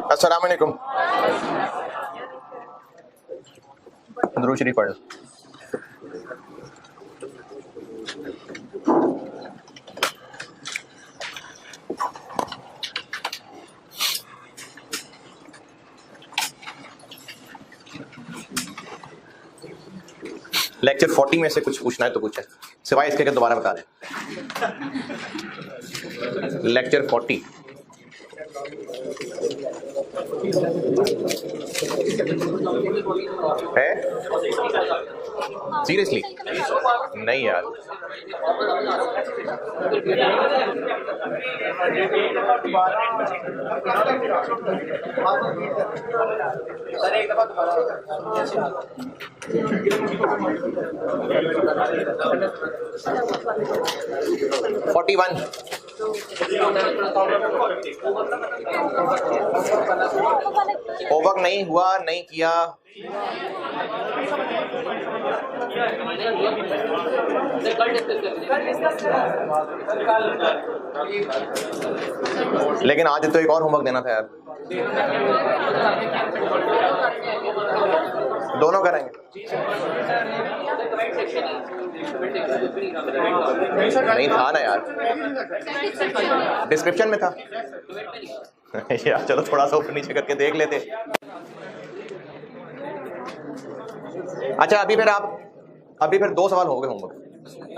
अस्सलाम वालेकुम। दुरूद शरीफ पढ़ो। लेक्चर 40 में से कुछ पूछना है तो पूछे, सिवाय इसके कि दोबारा बता दें। लेक्चर 40 है? सीरियसली नहीं यार, होमवर्क नहीं हुआ, नहीं किया, लेकिन आज तो एक और होमवर्क देना था यार। दोनों करेंगे। नहीं था ना यार, डिस्क्रिप्शन में था। यार चलो थोड़ा सा ऊपर नीचे करके देख लेते। अच्छा अभी फिर 2 सवाल हो गए होमवर्क।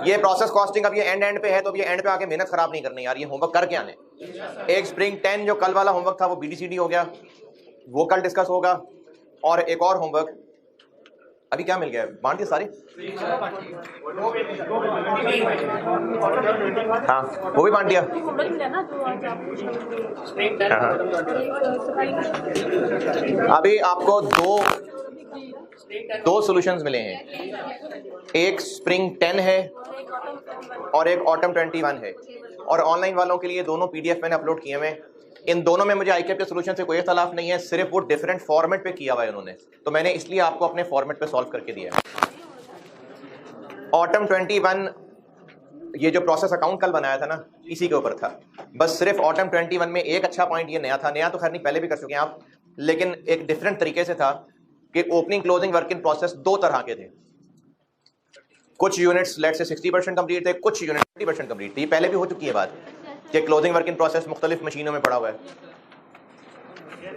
ये प्रोसेस कॉस्टिंग अब ये एंड पे है, तो अब ये एंड पे आके मेहनत खराब नहीं करनी यार, ये होमवर्क करके आने। एक स्प्रिंग 10 जो कल वाला होमवर्क था वो BDCD हो गया, वो कल डिस्कस होगा। और एक और होमवर्क अभी क्या मिल गया, बांट दिए सारे? हाँ वो भी बांट दिया। हाँ। अभी आपको दो सॉल्यूशंस मिले हैं, एक स्प्रिंग 10 है और एक ऑटम 21 है। और ऑनलाइन वालों के लिए दोनों PDF मैंने अपलोड किए हुए। इन दोनों में मुझे ICAP के सोल्यूशन से कोई इख्तलाफ नहीं है, सिर्फ वो डिफरेंट फॉर्मेट पे किया हुआ है उन्होंने, तो मैंने इसलिए आपको अपने फॉर्मेट पे सॉल्व करके दिया है। ऑटम 21 ये जो प्रोसेस अकाउंट कल बनाया था ना, इसी के ऊपर था। बस सिर्फ ऑटम 21 में एक अच्छा पॉइंट ये नया था, नया तो खैर नहीं पहले भी कर चुके हैं आप, लेकिन एक डिफरेंट तरीके से था कि opening closing work in process 2 तरह के थे। कुछ यूनिट्स लेट से 60% कंप्लीट थे, कुछ यूनिट 50% कंप्लीट थी। पहले भी हो चुकी है बात कि क्लोजिंग वर्क इन प्रोसेस मुख्तलिफ मशीनों में पड़ा हुआ है,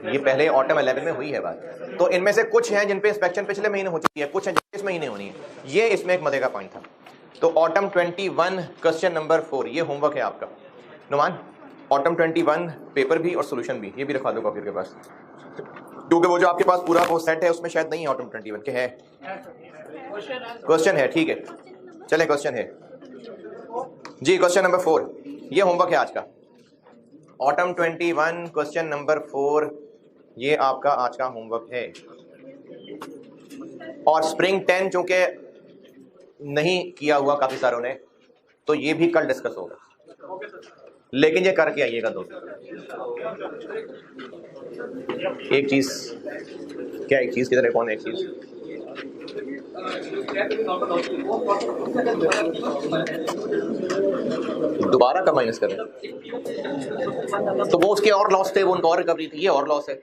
ये पहले ऑटम 11 में हुई है बात। तो इनमें से कुछ हैं जिन पे इंस्पेक्शन पिछले महीने हो चुकी है, कुछ हैं जिन इस महीने होनी है। ये इसमें एक मजे का पॉइंट था। तो ऑटम 21 क्वेश्चन नंबर 4 ये होमवर्क है आपका। नुमान ऑटम 21 पेपर भी और सोल्यूशन भी, ये भी रखवा दो कॉपी के पास, क्योंकि वो जो आपके पास पूरा वो सेट है उसमें शायद नहीं है ऑटम 21 के है। क्वेश्चन है, ठीक है चलें, क्वेश्चन है जी। क्वेश्चन नंबर 4 ये होमवर्क है आज का। ऑटम 21 क्वेश्चन नंबर 4 ये आपका आज का होमवर्क है। और स्प्रिंग 10 चूंकि नहीं किया हुआ काफी सारों ने, तो ये भी कल डिस्कस होगा, लेकिन ये करके आइएगा दोस्तों। एक चीज क्या, एक चीज किधर है, कौन है एक चीज? दोबारा का माइनस करें तो वो उसके और लॉस थे, वो उनका और रिकवरी थी, ये और लॉस है।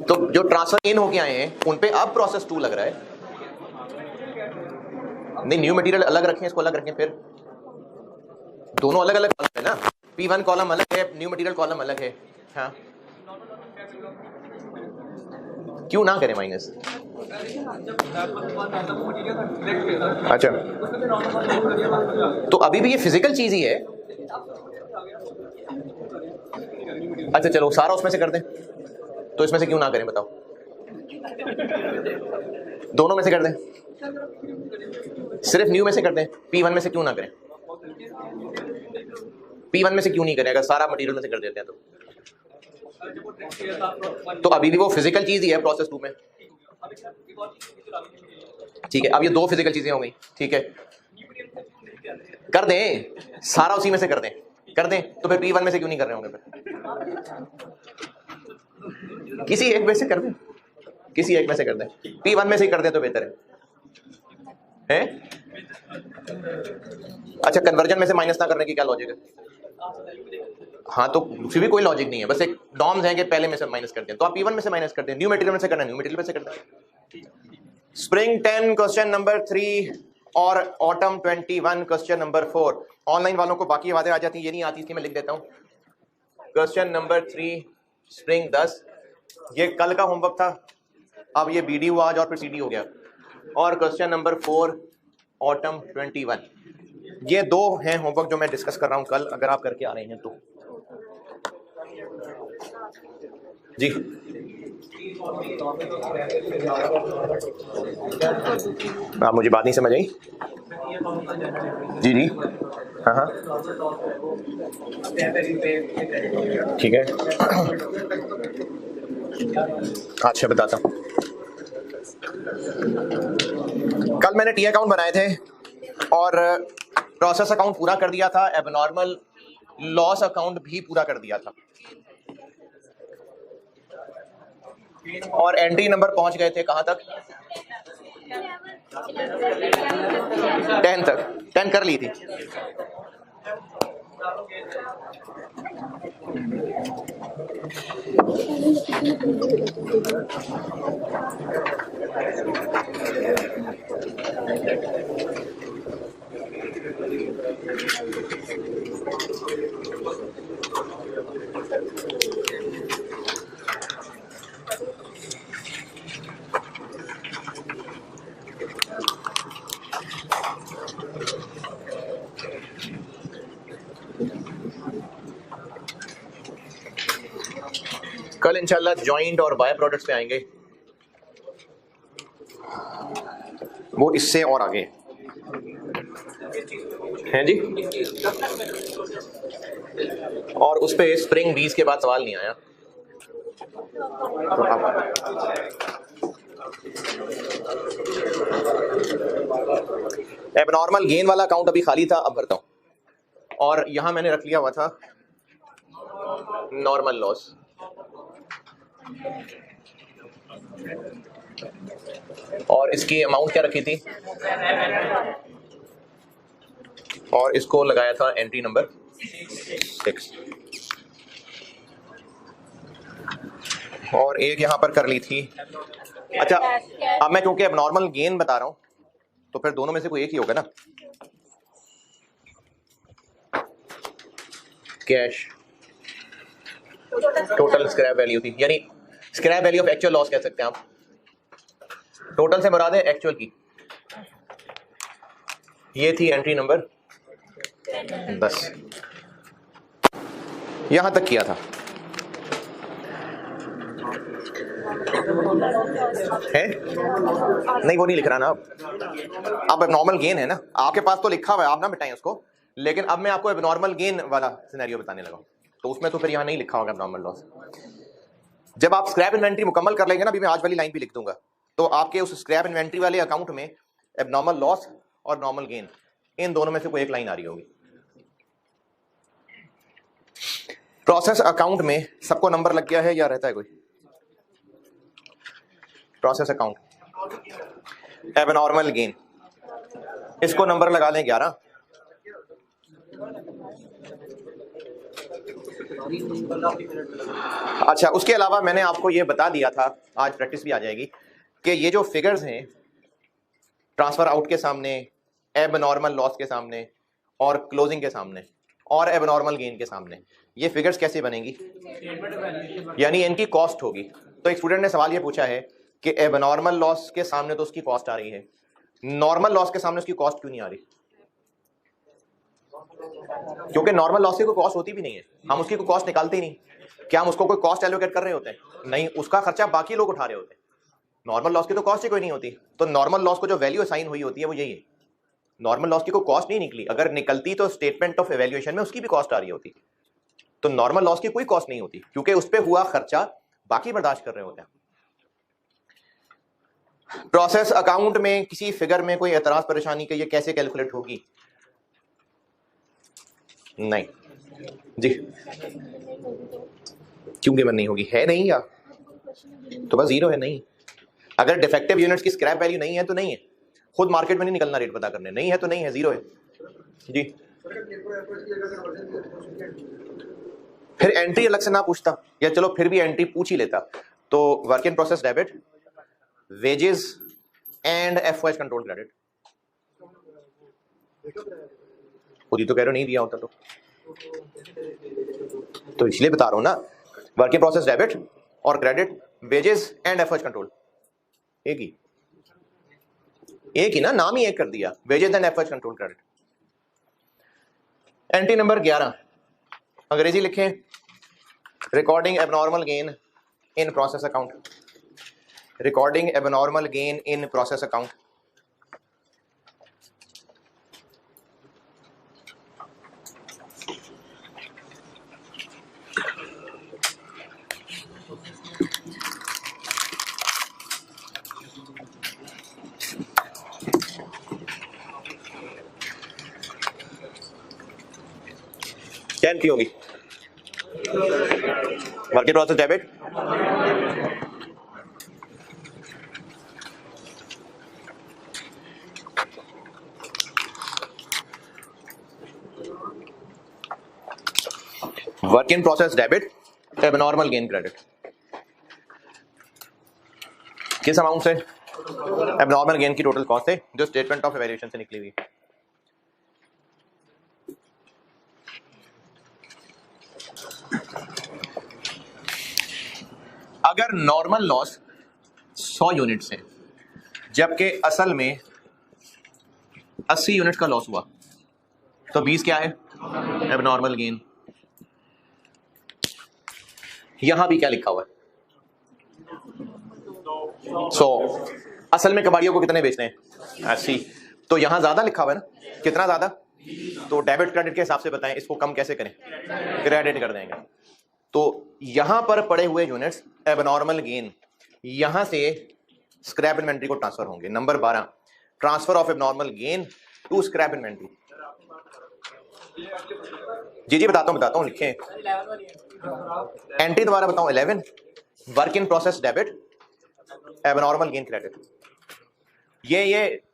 तो जो ट्रांसफर इन होके आए हैं उन पे अब प्रोसेस 2 लग रहा है। नहीं न्यू मटेरियल अलग रखें, इसको अलग रखें, फिर दोनों अलग अलग कॉलम है ना, P1 कॉलम अलग है, न्यू मटेरियल कॉलम अलग है। हाँ क्यों ना करें माइनस? अच्छा तो अभी भी ये फिजिकल चीज ही है। अच्छा चलो सारा उसमें से कर दें, तो इसमें से क्यों ना करें बताओ? दोनों में से कर दें, सिर्फ न्यू में से कर दें, P1 में से क्यों ना करें? P1 में से क्यों नहीं करें अगर सारा मटेरियल में से कर देते हैं तो अभी भी वो फिजिकल चीज ही है प्रोसेस 2 में। ठीक है, अब ये 2 फिजिकल चीजें हो गई, ठीक है कर दें, सारा उसी में से कर दें तो फिर P1 में से क्यों नहीं कर रहे होंगे? फिर किसी एक में से कर दें, किसी एक में से कर दें, P1 में से कर दें तो बेहतर है। अच्छा, कन्वर्जन में से माइनस ना करने की क्या लॉजिक है? हाँ तो फिर भी कोई लॉजिक नहीं है, बस एक नॉर्म्स हैं कि पहले में से माइनस करते हैं, तो आप P1 में से माइनस करते हैं, न्यू मटेरियल में से करना है न्यू मटेरियल में से करते हैं। स्प्रिंग 10 क्वेश्चन नंबर 3 और ऑटम 21 क्वेश्चन नंबर 4। ऑनलाइन वालों को बाकी बातें आ जाती हैं, ये नहीं आती, इसकी मैं लिख देता हूँ। क्वेश्चन नंबर 3 स्प्रिंग 10, ये कल का होमवर्क था, अब ये BD हुआ आज और फिर CD हो गया। और क्वेश्चन नंबर 4 ऑटम 21, ये दो हैं होमवर्क जो मैं डिस्कस कर रहा हूं कल, अगर आप करके आ रहे हैं तो। जी आप मुझे बात नहीं समझ आई? जी जी हाँ हाँ ठीक है। अच्छा बताता हूँ, कल मैंने टी अकाउंट बनाए थे और प्रोसेस अकाउंट पूरा कर दिया था, एबनॉर्मल लॉस अकाउंट भी पूरा कर दिया था, और एंट्री नंबर पहुंच गए थे कहां तक? 10 तक, 10 कर ली थी। कल इंशाल्लाह जॉइंट और बाय प्रोडक्ट्स पे आएंगे, वो इससे और आगे हैं जी। और उस पे स्प्रिंग 20 के बाद सवाल नहीं आया। एबनॉर्मल गेन वाला अकाउंट अभी खाली था, अब भरता हूं, और यहां मैंने रख लिया हुआ था नॉर्मल लॉस। और इसकी अमाउंट क्या रखी थी, और इसको लगाया था एंट्री नंबर 6, और एक यहां पर कर ली थी। अच्छा, अब मैं क्योंकि अब नॉर्मल गेन बता रहा हूं तो फिर दोनों में से कोई एक ही होगा ना। कैश टोटल स्क्रैप वैल्यू थी, यानी scrap value of actual loss कह सकते हैं आप। टोटल से मुराद है एक्चुअल की। ये थी एंट्री नंबर 10, यहां तक किया था है? नहीं वो नहीं लिख रहा ना अब एबनॉर्मल गेन है ना, आपके पास तो लिखा हुआ है, आप ना मिटाएं उसको, लेकिन अब मैं आपको एबनॉर्मल गेन वाला सिनेरियो बताने लगा, तो उसमें तो फिर यहाँ नहीं लिखा होगा एबनॉर्मल लॉस। जब आप स्क्रैप इन्वेंट्री मुकम्मल कर लेंगे ना, अभी मैं आज वाली लाइन भी लिख दूंगा, तो आपके उस स्क्रैप इन्वेंट्री वाले अकाउंट में एबनॉर्मल लॉस और नॉर्मल गेन, इन दोनों में से कोई एक लाइन आ रही होगी। प्रोसेस अकाउंट में सबको नंबर लग गया है या रहता है कोई? प्रोसेस अकाउंट एबनॉर्मल गेन, इसको नंबर लगा लें 11। अच्छा, उसके अलावा मैंने आपको ये बता दिया था, आज प्रैक्टिस भी आ जाएगी, कि ये जो फिगर्स हैं ट्रांसफर आउट के सामने, एबनॉर्मल लॉस के सामने, और क्लोजिंग के सामने, और एबनॉर्मल गेन के सामने, ये फिगर्स कैसे बनेंगी, यानी इनकी कॉस्ट होगी। तो एक स्टूडेंट ने सवाल ये पूछा है कि एबनॉर्मल लॉस के सामने तो उसकी कॉस्ट आ रही है, नॉर्मल लॉस के सामने उसकी कॉस्ट क्यों नहीं आ रही? क्योंकि नॉर्मल लॉस की कोई कॉस्ट होती भी नहीं है, हम उसकी कोई कॉस्ट निकालते ही नहीं। क्या हम उसको कोई कॉस्ट एलोकेट कर रहे होते हैं? नहीं, उसका खर्चा बाकी लोग उठा रहे होते हैं। नॉर्मल लॉस की तो कॉस्ट ही कोई नहीं होती, तो नॉर्मल लॉस को जो वैल्यू असाइन हुई होती है वो यही है। नॉर्मल लॉस की कोई कॉस्ट नहीं निकली, अगर निकलती तो स्टेटमेंट ऑफ एवेल्युएशन में उसकी भी कॉस्ट आ रही होती। तो नॉर्मल लॉस की कोई कॉस्ट नहीं होती, क्योंकि उस पर हुआ खर्चा बाकी बर्दाश्त कर रहे होते हैं। प्रोसेस अकाउंट में किसी फिगर में कोई एतराज परेशानी के ये कैसे कैलकुलेट होगी? नहीं जी, क्यों गिवन नहीं होगी? है नहीं, या तो बस जीरो है, नहीं। अगर डिफेक्टिव यूनिट्स की स्क्रैप वैल्यू नहीं है तो नहीं है, खुद मार्केट में नहीं निकलना रेट पता करने, नहीं है तो नहीं है, जीरो है जी। फिर एंट्री अलग से ना पूछता, या चलो फिर भी एंट्री पूछ ही लेता, तो work in process debit, wages and FOS control credit. खुद ही तो कह रहे हो नहीं दिया होता तो इसलिए बता रहा हूं ना, वर्क इन प्रोसेस डेबिट और credit, wages and FOS control, एक ही ना, नाम ही एक कर दिया, wages and FOS control credit. Entry number 11 अंग्रेजी लिखें, recording abnormal gain in process account, recording abnormal gain in process account. क्या एंट्री होगी? Work in process debit, work in process debit, abnormal gain credit. किस amount से? Abnormal gain की total cost है जो statement of variation से निकली हुई। अगर नॉर्मल लॉस 100 यूनिट्स है जबकि असल में 80 यूनिट का लॉस हुआ, तो 20 क्या है? Abnormal gain. यहां भी क्या लिखा हुआ है? 100। असल में कबाड़ियों को कितने बेचते हैं? 80। तो यहां ज्यादा लिखा हुआ है ना, कितना ज्यादा? तो डेबिट क्रेडिट के हिसाब से बताएं, इसको कम कैसे करें? क्रेडिट कर देंगे। तो यहां पर पड़े हुए यूनिट्स एबनॉर्मल गेन यहां से स्क्रैप इन्वेंट्री को ट्रांसफर होंगे। Number 12, transfer of abnormal gain to scrap inventory. जी बताता हूं लिखें। एंट्री दोबारा बताऊं, 11 work in process debit, abnormal gain credit. ये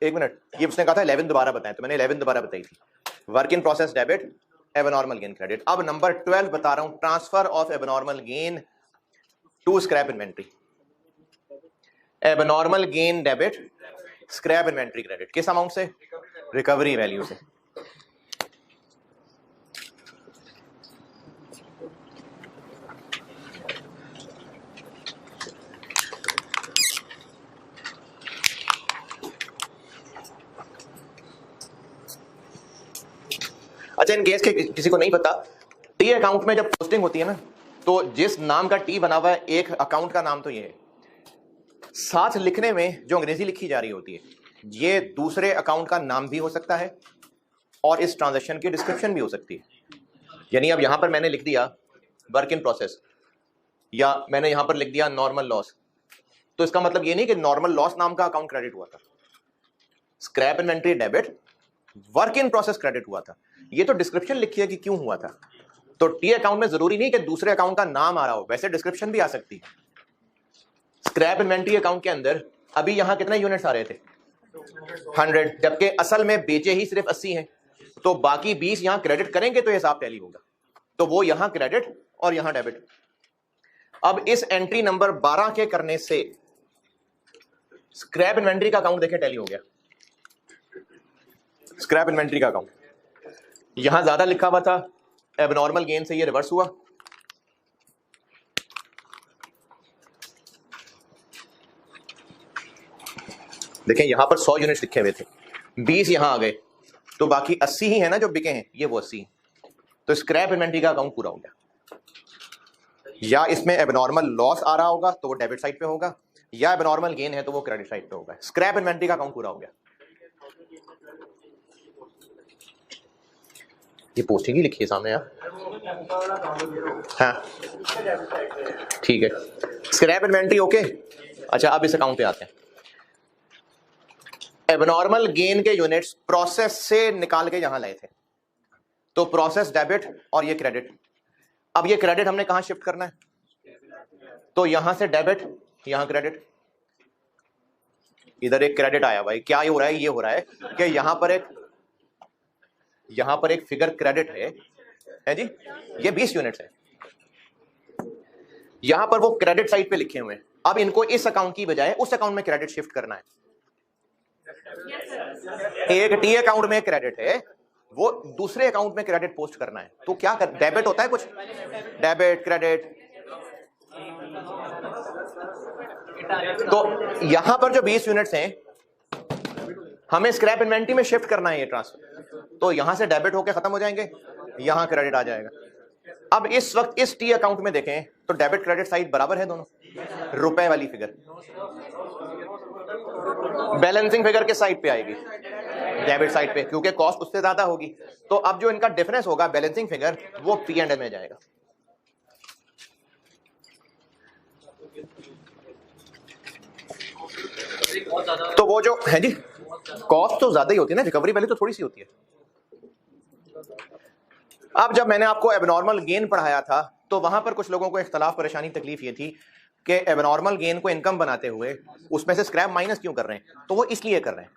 एक मिनट, ये उसने कहा था 11 दोबारा बताएं, तो मैंने 11 दोबारा बताई थी। Work in process debit, abnormal gain credit. अब नंबर 12 बता रहा हूं, transfer of abnormal gain to scrap inventory. Abnormal gain debit, scrap inventory credit. किस अमाउंट से? रिकवरी वैल्यू से। अच्छा, इन केस के किसी को नहीं पता, टी अकाउंट में जब पोस्टिंग होती है ना, तो जिस नाम का टी बना हुआ है, एक अकाउंट का नाम तो ये है, साथ लिखने में जो अंग्रेजी लिखी जा रही होती है, ये दूसरे अकाउंट का नाम भी हो सकता है और इस ट्रांजैक्शन की डिस्क्रिप्शन भी हो सकती है। यानी अब यहां पर मैंने लिख दिया वर्क इन प्रोसेस, या मैंने यहां पर लिख दिया नॉर्मल लॉस, तो इसका मतलब ये नहीं कि नॉर्मल लॉस नाम का अकाउंट क्रेडिट हुआ था, scrap inventory debit, work in process credit हुआ था। ये तो डिस्क्रिप्शन लिखी है कि क्यों हुआ था। तो टी अकाउंट में जरूरी नहीं कि दूसरे अकाउंट का नाम आ रहा हो, वैसे डिस्क्रिप्शन भी आ सकती है। स्क्रैप इन्वेंट्री अकाउंट के अंदर अभी यहां कितने यूनिट्स आ रहे थे? 100, जबकि असल में बेचे ही सिर्फ 80 हैं, तो बाकी 20 यहां क्रेडिट करेंगे तो हिसाब टैली होगा, तो वो यहां क्रेडिट और यहां डेबिट। अब इस एंट्री नंबर 12 के करने से स्क्रैप इन्वेंट्री का अकाउंट देखें टैली हो गया। स्क्रैप इन्वेंट्री का अकाउंट यहां ज्यादा लिखा हुआ था, एबनॉर्मल गेन से ये रिवर्स हुआ। देखें यहां पर 100 यूनिट्स लिखे हुए थे, 20 यहां आ गए, तो बाकी 80 ही है ना जो बिके हैं, ये वो 80। तो स्क्रैप इन्वेंट्री का अकाउंट पूरा हो गया। या इसमें एबनॉर्मल लॉस आ रहा होगा तो वो डेबिट साइड पे होगा, या एबनॉर्मल गेन है तो वो क्रेडिट साइड पे होगा। स्क्रैप इन्वेंट्री का अकाउंट पूरा हो गया। ये पोस्टिंग ही लिखी है सामने यार। हाँ ठीक है, स्क्रैप इन्वेंट्री ओके। अच्छा, अब इस अकाउंट पे आते हैं। एबनॉर्मल गेन के यूनिट्स प्रोसेस से निकाल के यहां लाए थे, तो प्रोसेस डेबिट और ये क्रेडिट। अब ये क्रेडिट हमने कहां शिफ्ट करना है? तो यहां से डेबिट, यहां क्रेडिट। इधर एक क्रेडिट आया भाई, क्या ये हो रहा है? ये हो रहा है कि यहां पर एक फिगर क्रेडिट है जी, ये 20 यूनिट्स है, यहां पर वो क्रेडिट साइड पे लिखे हुए हैं। अब इनको इस अकाउंट की बजाय उस अकाउंट में क्रेडिट शिफ्ट करना है। एक टी अकाउंट में क्रेडिट है, वो दूसरे अकाउंट में क्रेडिट पोस्ट करना है। तो क्या कर, डेबिट होता है कुछ, डेबिट क्रेडिट। तो यहां पर जो 20 यूनिट्स हैं हमें स्क्रैप इन्वेंटरी में शिफ्ट करना है ये ट्रांसफर। तो यहां से डेबिट होके खत्म हो जाएंगे, यहां क्रेडिट आ जाएगा। अब इस वक्त इस टी अकाउंट में देखें तो डेबिट क्रेडिट साइड बराबर है दोनों, रुपए वाली फिगर बैलेंसिंग फिगर किस साइड पे आएगी? डेबिट साइड पे, क्योंकि कॉस्ट उससे ज्यादा होगी। तो अब जो इनका डिफरेंस होगा बैलेंसिंग फिगर, वो पी एंड एल में जाएगा। तो वो जो है जी, कॉस्ट तो ज्यादा ही होती है ना, रिकवरी वैल्यू तो थोड़ी सी होती है। अब जब मैंने आपको एबनॉर्मल गेन पढ़ाया था तो वहां पर कुछ लोगों को इख्तलाफ, परेशानी, तकलीफ ये थी कि एबनॉर्मल गेन को इनकम बनाते हुए उसमें से स्क्रैप माइनस क्यों कर रहे हैं? तो वो इसलिए कर रहे हैं,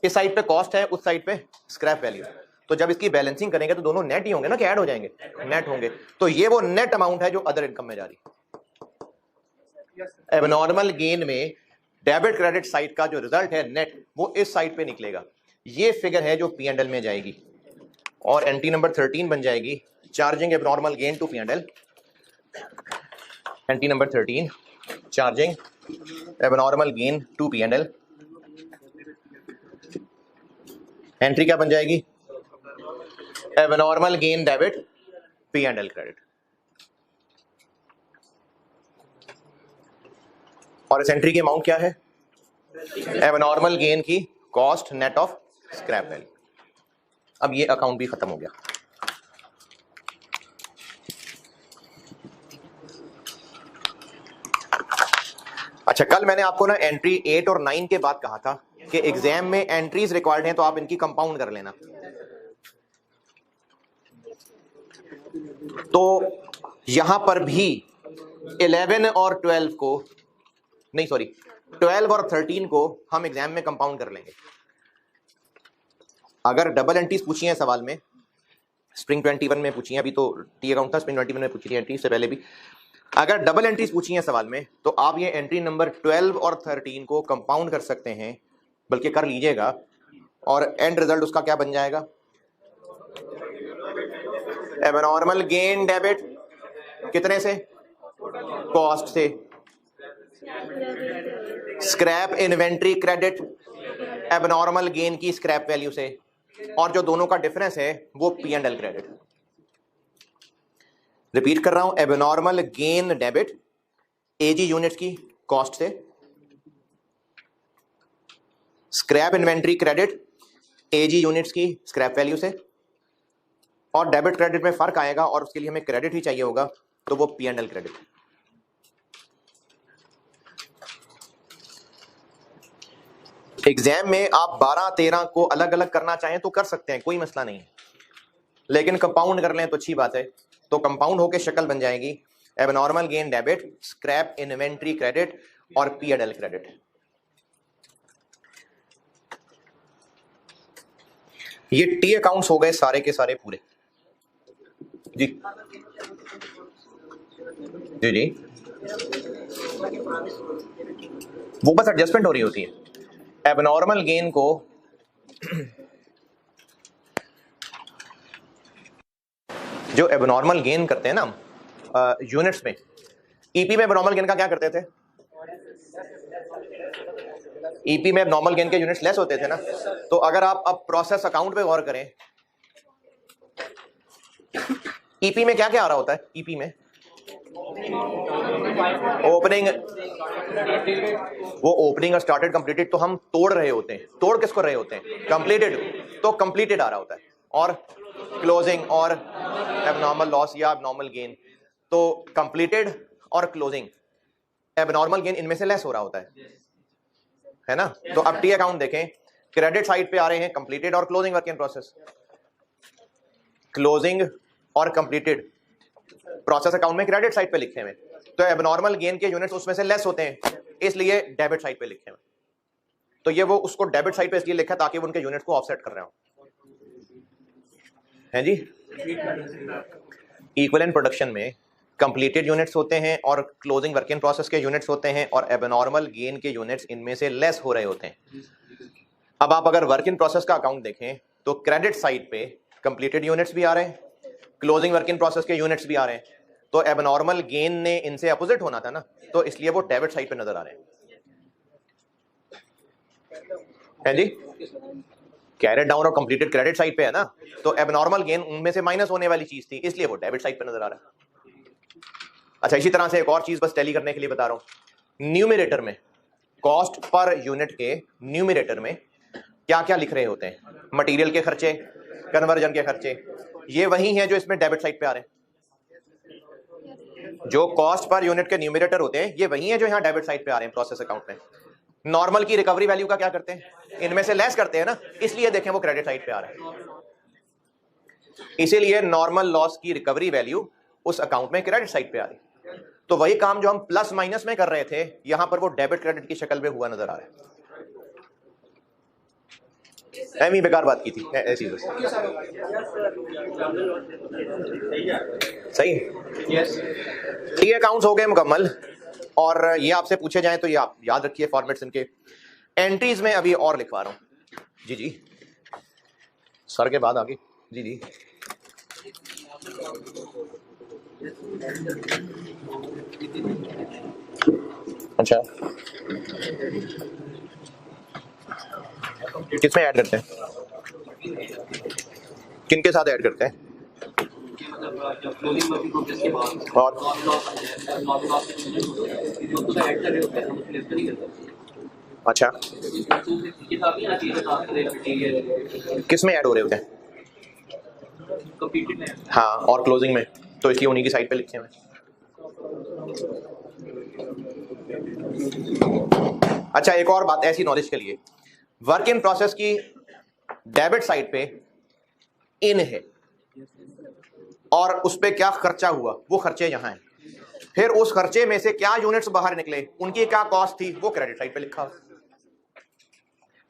इस साइड पे कॉस्ट है, उस साइड पे स्क्रैप वैल्यू। तो जब इसकी बैलेंसिंग करेंगे तो दोनों नेट ही होंगे ना, कि ऐड हो जाएंगे? नेट होंगे। तो ये वो नेट अमाउंट है जो अदर इनकम में जा रही है। एबनॉर्मल गेन में डेबिट क्रेडिट साइड का जो रिजल्ट है नेट, वो इस साइड पे निकलेगा। ये फिगर है जो पी एंड एल में जाएगी और एंट्री नंबर 13 बन जाएगी, charging abnormal gain to P and L. Entry number 13, charging abnormal gain to P and L. Entry क्या बन जाएगी? Abnormal gain debit, P and L credit. और इस एंट्री की अमाउंट क्या है? एबनॉर्मल गेन की cost net of scrap value. अब ये अकाउंट भी खत्म हो गया। अच्छा, कल मैंने आपको ना एंट्री 8 और 9 के बाद कहा था कि एग्जाम में एंट्रीज रिक्वायर्ड हैं तो आप इनकी कंपाउंड कर लेना। तो यहां पर भी 11 और 12 को नहीं, सॉरी 12 और 13 को हम एग्जाम में कंपाउंड कर लेंगे। अगर डबल एंट्रीज पूछी हैं सवाल में, स्प्रिंग 21 में पूछी हैं, अभी तो टी अकाउंट था, स्प्रिंग 21 में पूछी थी एंट्री से पहले भी। अगर डबल एंट्रीज पूछी हैं सवाल में तो आप ये एंट्री नंबर 12 और 13 को कंपाउंड कर सकते हैं, बल्कि कर लीजिएगा, और एंड रिजल्ट उसका क्या बन जाएगा? एबनॉर्मल गेन डेबिट कितने से? कॉस्ट से। Scrap inventory credit abnormal gain की स्क्रैप वैल्यू से, और जो दोनों का डिफरेंस है वो P and L credit. Repeat कर रहा हूं, एबनॉर्मल गेन डेबिट एजी यूनिट्स की कॉस्ट से, स्क्रैप इन्वेंट्री क्रेडिट एजी यूनिट्स की स्क्रैप वैल्यू से, और डेबिट क्रेडिट में फर्क आएगा और उसके लिए हमें क्रेडिट ही चाहिए होगा, तो वो P and L credit. Exam में आप 12-13 को अलग अलग करना चाहें तो कर सकते हैं, कोई मसला नहीं है, लेकिन कंपाउंड कर लें तो अच्छी बात है। तो कंपाउंड होकर शक्ल बन जाएगी abnormal gain debit, scrap inventory credit और पी एंड एल क्रेडिट। ये टी अकाउंट्स हो गए सारे के सारे पूरे जी जी जी। वो बस एडजस्टमेंट हो रही होती है। एबनॉर्मल गेन को जो एबनॉर्मल गेन करते हैं ना यूनिट्स में, ईपी में एबनॉर्मल गेन का क्या करते थे? ईपी में एबनॉर्मल गेन के यूनिट्स लेस होते थे ना। तो अगर आप अब प्रोसेस अकाउंट पे गौर करें, ईपी में क्या क्या आ रहा होता है? ईपी में ओपनिंग, वो ओपनिंग और स्टार्टेड कंप्लीटेड तो हम तोड़ रहे होते हैं। तोड़ किसको रहे होते हैं? कंप्लीटेड। तो कंप्लीटेड आ रहा होता है, और क्लोजिंग और एबनॉर्मल लॉस या एबनॉर्मल गेन। तो कंप्लीटेड और क्लोजिंग, एबनॉर्मल गेन इनमें से लेस हो रहा होता है ना। तो अब टी अकाउंट देखें, क्रेडिट साइड पे आ रहे हैं कंप्लीटेड और closing work in process. Closing और कंप्लीटेड प्रोसेस अकाउंट में क्रेडिट साइड पे लिखे हुए, तो एबनॉर्मल गेन के यूनिट्स उसमें से लेस होते हैं, इसलिए डेबिट साइड पे लिखे हुए। तो ये वो उसको डेबिट साइड पे इसलिए लिखा है ताकि वो उनके यूनिट को ऑफसेट कर रहे हो, है जी। इक्विवेलेंट प्रोडक्शन में कंप्लीटेड यूनिट्स होते हैं और क्लोजिंग वर्क इन प्रोसेस के यूनिट्स होते हैं और एबनॉर्मल गेन के यूनिट्स इनमें से लेस हो रहे होते हैं। अब आप अगर वर्क इन प्रोसेस का अकाउंट देखें तो क्रेडिट साइड पे कंप्लीटेड यूनिट्स भी आ रहे हैं, क्लोजिंग वर्क इन प्रोसेस के यूनिट्स भी आ रहे हैं, तो एबनॉर्मल गेन ने इनसे अपोजिट होना था ना, तो इसलिए वो डेबिट साइड पे नजर आ रहे हैं, है जी। कैरेट डाउन और कंप्लीटेड क्रेडिट साइड पे है ना, तो एबनॉर्मल गेन उनमें से माइनस होने वाली चीज थी, इसलिए वो डेबिट साइड पे नजर आ रहा है। अच्छा, इसी तरह से एक और चीज बस टैली करने के लिए बता रहा हूं, न्यूमरेटर में कॉस्ट पर यूनिट के न्यूमरेटर में क्या क्या लिख रहे होते हैं, मटेरियल के खर्चे, कन्वर्जन के खर्चे, ये वही हैं जो इसमें डेबिट साइड पे आ रहे हैं। जो कॉस्ट पर यूनिट के न्यूमरेटर होते हैं ये वही हैं जो यहाँ डेबिट साइड पे आ रहे हैं प्रोसेस अकाउंट में। नॉर्मल की रिकवरी वैल्यू का क्या करते हैं, इनमें से लेस करते हैं ना, इसलिए देखें वो क्रेडिट साइड पे आ रहा है। इसीलिए नॉर्मल लॉस की रिकवरी वैल्यू उस अकाउंट में क्रेडिट साइड पे आ रही है। तो वही काम जो हम प्लस माइनस में कर रहे थे यहां पर वो डेबिट क्रेडिट की शक्ल में हुआ नजर आ रहा है। एमी बेकार बात की थी ऐसी बस। सही, ये अकाउंट्स हो गए मुकम्मल। और ये आपसे पूछे जाएं तो ये आप याद रखिए फॉर्मेट्स इनके। एंट्रीज में अभी और लिखवा रहा हूं जी जी, सर के बाद आगे जी जी। अच्छा, किसमें ऐड करते हैं, किन के साथ ऐड करते हैं, और अच्छा किस में ऐड हो रहे होते हैं, हाँ, और क्लोजिंग में, तो इसलिए उन्हीं की साइड पे लिखे हुए। अच्छा, एक और बात ऐसी नॉलेज के लिए, वर्क इन प्रोसेस की डेबिट साइड पे इन है और उस पे क्या खर्चा हुआ वो खर्चे यहां हैं, फिर उस खर्चे में से क्या यूनिट्स बाहर निकले उनकी क्या कॉस्ट थी वो क्रेडिट साइड पे लिखा।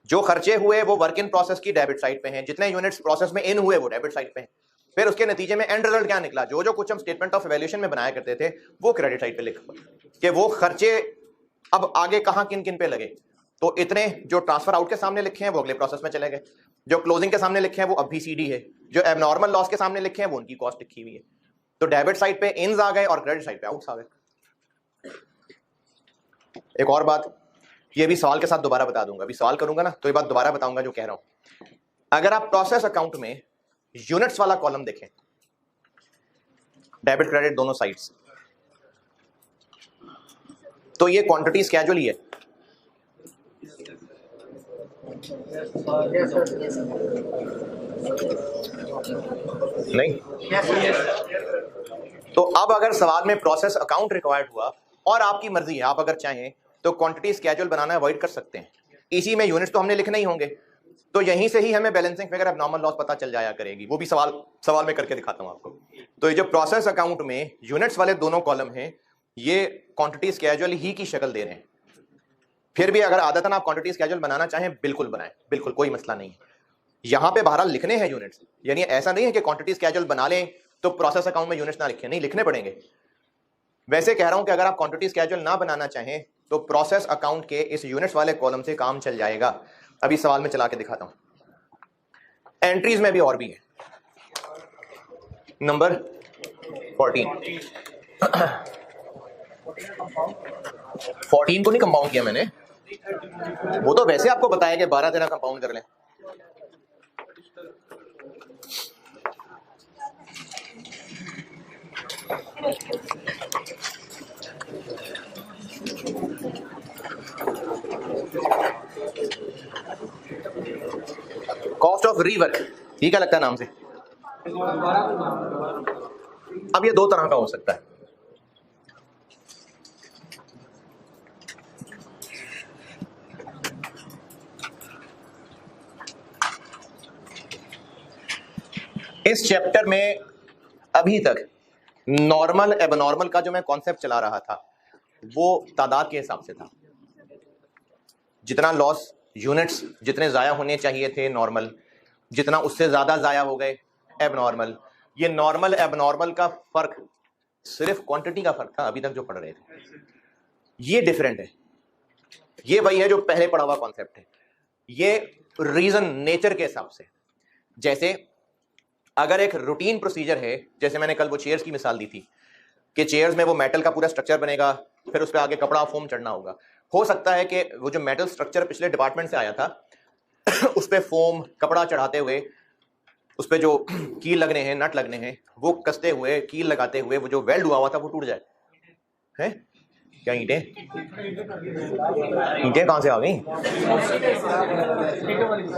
जो खर्चे हुए वो वर्क इन प्रोसेस की डेबिट साइड पे हैं, जितने यूनिट्स प्रोसेस में इन हुए वो डेबिट साइड पे हैं, फिर उसके नतीजे में एंड रिजल्ट क्या निकला, जो जो कुछ हम स्टेटमेंट ऑफ इवैल्यूएशन में बनाया करते थे वो क्रेडिट साइड पे लिखा कि वो खर्चे अब आगे कहां किन किन पे लगे। तो इतने जो ट्रांसफर आउट के सामने लिखे हैं वो अगले प्रोसेस में चले गए, जो क्लोजिंग के सामने लिखे हैं वो अब भी सीडी है, जो एबनॉर्मल लॉस के सामने लिखे हैं वो उनकी कॉस्ट लिखी हुई है। तो डेबिट साइड पे इन्स आ गए और क्रेडिट साइड पे आउट्स आ गए। एक और बात, ये भी सवाल के साथ दोबारा बता दूंगा, अभी सवाल करूंगा ना तो ये बात दोबारा बताऊंगा जो कह रहा हूं। अगर आप प्रोसेस अकाउंट में यूनिट्स वाला कॉलम देखें, डेबिट क्रेडिट दोनों साइड्स, तो ये क्वांटिटी स्केड्यूल ही है, नहीं? तो अब अगर सवाल में प्रोसेस अकाउंट रिक्वायर्ड हुआ और आपकी मर्जी है, आप अगर चाहें तो क्वांटिटी स्केड्यूल बनाना अवॉइड कर सकते हैं, इसी में यूनिट्स तो हमने लिखने ही होंगे, तो यहीं से ही हमें बैलेंसिंग फिगर एबनॉर्मल लॉस पता चल जाया करेगी, वो भी सवाल में करके दिखाता हूं आपको। तो ये जो प्रोसेस अकाउंट में यूनिट्स वाले दोनों कॉलम हैं ये क्वांटिटी स्केड्यूल ही की शक्ल दे रहे हैं। फिर भी अगर आदतन आप क्वांटिटी स्केड्यूल बनाना चाहें बिल्कुल बनाएं, बिल्कुल कोई मसला नहीं है। यहां पे बहरहाल लिखने हैं यूनिट्स, यानी ऐसा नहीं है कि क्वांटिटी स्केड्यूल बना लें तो प्रोसेस अकाउंट में यूनिट्स ना लिखें, नहीं लिखने पड़ेंगे। वैसे कह रहा हूं कि अगर आप क्वांटिटी स्केड्यूल ना बनाना चाहें तो प्रोसेस अकाउंट के इस यूनिट्स वाले कॉलम से काम चल जाएगा। अभी सवाल में चला के दिखाता हूं। एंट्रीज में भी और भी है, नंबर 14 को नहीं कंपाउंड किया मैंने, वो तो वैसे आपको बताया कि 12-13 कंपाउंड कर लें। कॉस्ट ऑफ रीवर्क, ये क्या लगता है नाम से? अब ये दो तरह का हो सकता है। इस चैप्टर में अभी तक नॉर्मल एबनॉर्मल का जो मैं कॉन्सेप्ट चला रहा था वो तादाद के हिसाब से था, जितना लॉस यूनिट्स जितने ज़ाया होने चाहिए थे नॉर्मल, जितना उससे ज़्यादा ज़ाया हो गए एबनॉर्मल। ये नॉर्मल एबनॉर्मल का फर्क सिर्फ क्वांटिटी का फर्क था अभी तक जो पढ़ रहे थे, ये डिफरेंट है। ये वही है जो पहले पढ़ा हुआ कॉन्सेप्ट है। ये रीजन नेचर के हिसाब से, जैसे अगर एक रूटीन प्रोसीजर है, जैसे मैंने कल वो चेयर्स की मिसाल दी थी कि चेयर्स में वो मेटल का पूरा स्ट्रक्चर बनेगा, फिर उस पर आगे कपड़ा फोम चढ़ना होगा। हो सकता है कि वो जो मेटल स्ट्रक्चर पिछले डिपार्टमेंट से आया था उस पर फोम कपड़ा चढ़ाते हुए उस पर जो कील लगने हैं, नट लगने हैं, वो कसते हुए कील लगाते हुए वो जो वेल्ड हुआ हुआ था वो टूट जाए। है क्या ईंटें? ईंटें कहां से आ गई?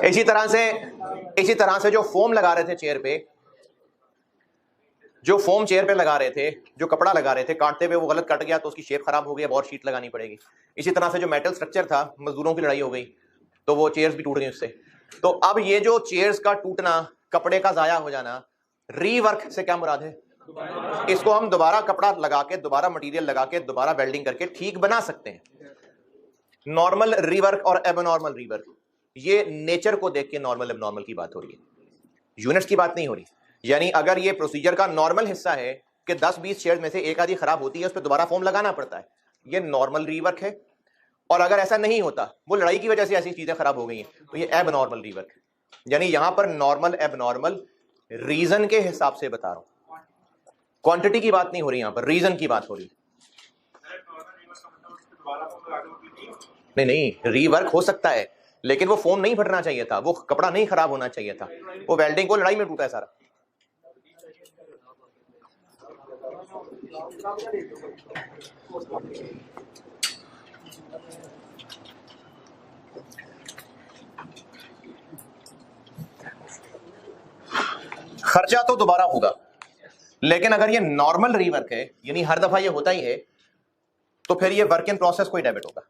इसी तरह से जो फोम लगा रहे थे चेयर पे, जो फोम चेयर पे लगा रहे थे, जो कपड़ा लगा रहे थे, काटते हुए वो गलत कट गया तो उसकी शेप खराब हो गई, अब और शीट लगानी पड़ेगी। इसी तरह से जो मेटल स्ट्रक्चर था, मजदूरों की लड़ाई हो गई तो वो चेयर्स भी टूट गई उससे। तो अब ये जो चेयर्स का टूटना, कपड़े का जाया हो जाना, रीवर्क से क्या मुराद है? इसको हम दोबारा कपड़ा लगा के, दोबारा मटेरियल लगा के, दोबारा वेल्डिंग करके ठीक बना सकते हैं। नॉर्मल रीवर्क और एबनॉर्मल रीवर्क, ये नेचर को देख के नॉर्मल एबनॉर्मल की बात हो रही है, यूनिट्स की बात नहीं हो रही। यानी अगर ये प्रोसीजर का नॉर्मल हिस्सा है कि 10-20 शेयर्स में से एक आधी खराब होती है, उस पर दोबारा फॉर्म लगाना पड़ता है, ये नॉर्मल रीवर्क है। और अगर ऐसा नहीं होता, वो लड़ाई की वजह से ऐसी चीजें खराब हो गई हैं, तो ये एबनॉर्मल रीवर्क है। यानी यहां पर नॉर्मल एबनॉर्मल रीजन के हिसाब से बता रहा हूं, क्वांटिटी की बात नहीं हो रही, यहां पर रीजन की बात हो रही। नहीं, रीवर्क हो सकता है, लेकिन वो फोम नहीं फटना चाहिए था, वो कपड़ा नहीं खराब होना चाहिए था, वो वेल्डिंग को लड़ाई में टूटा है सारा। खर्चा तो दोबारा होगा, लेकिन अगर ये नॉर्मल रीवर्क है, यानी हर दफा ये होता ही है, तो फिर ये वर्क इन प्रोसेस को ही डेबिट होगा।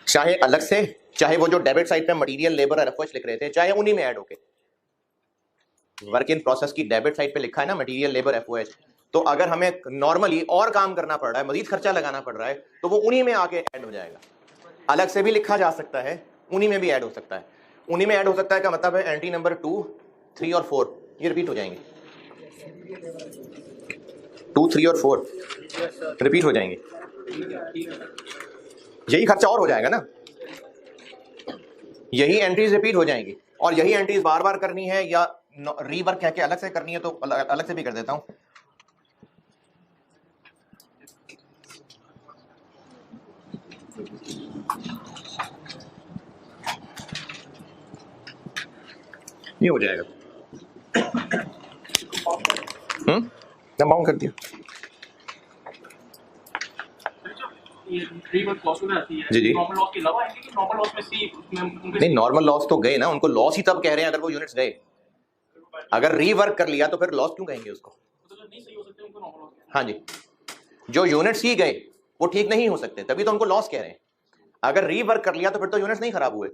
चाहे अलग से, चाहे वो जो डेबिट साइड पे मटेरियल, लेबर और एफर्ट्स लिख रहे थे, चाहे उन्हीं में ऐड होके। वर्क इन प्रोसेस की डेबिट साइड पे लिखा है ना मटेरियल, लेबर, एफओएच, तो अगर हमें नॉर्मली और काम करना पड़ रहा है, मजीद खर्चा लगाना पड़ रहा है, तो वो उन्हीं में आके ऐड हो जाएगा। अलग से भी लिखा जा सकता है, उन्हीं में भी ऐड हो सकता है। उन्हीं में ऐड हो सकता है का मतलब है एंट्री नंबर 2, 3 और 4 ये रिपीट हो जाएंगे। 2, 3 और 4 रिपीट हो जाएंगे, यही खर्चा और हो जाएगा ना, यही एंट्रीज रिपीट हो जाएंगी। और यही एंट्रीज बार बार करनी है या रीवर्क कह के अलग से करनी है, तो अलग से भी कर देता हूं। ये हो जाएगा, बाउंड कर दिया। जी जी, नॉर्मल लॉस के अलावा आएंगे कि नॉर्मल लॉस में सी नहीं, नॉर्मल लॉस तो गए ना, उनको लॉस ही तब कह रहे हैं अगर वो यूनिट्स गए। अगर रीवर्क कर लिया तो फिर लॉस क्यों कहेंगे उसको? तो जो नहीं सही हो सकते उनको नॉर्मल लॉस। हाँ जी, जो यूनिट्स ही गए वो ठीक नहीं हो सकते, तभी तो उनको लॉस कह रहे हैं। अगर रीवर्क कर लिया तो फिर तो यूनिट्स नहीं खराब हुए,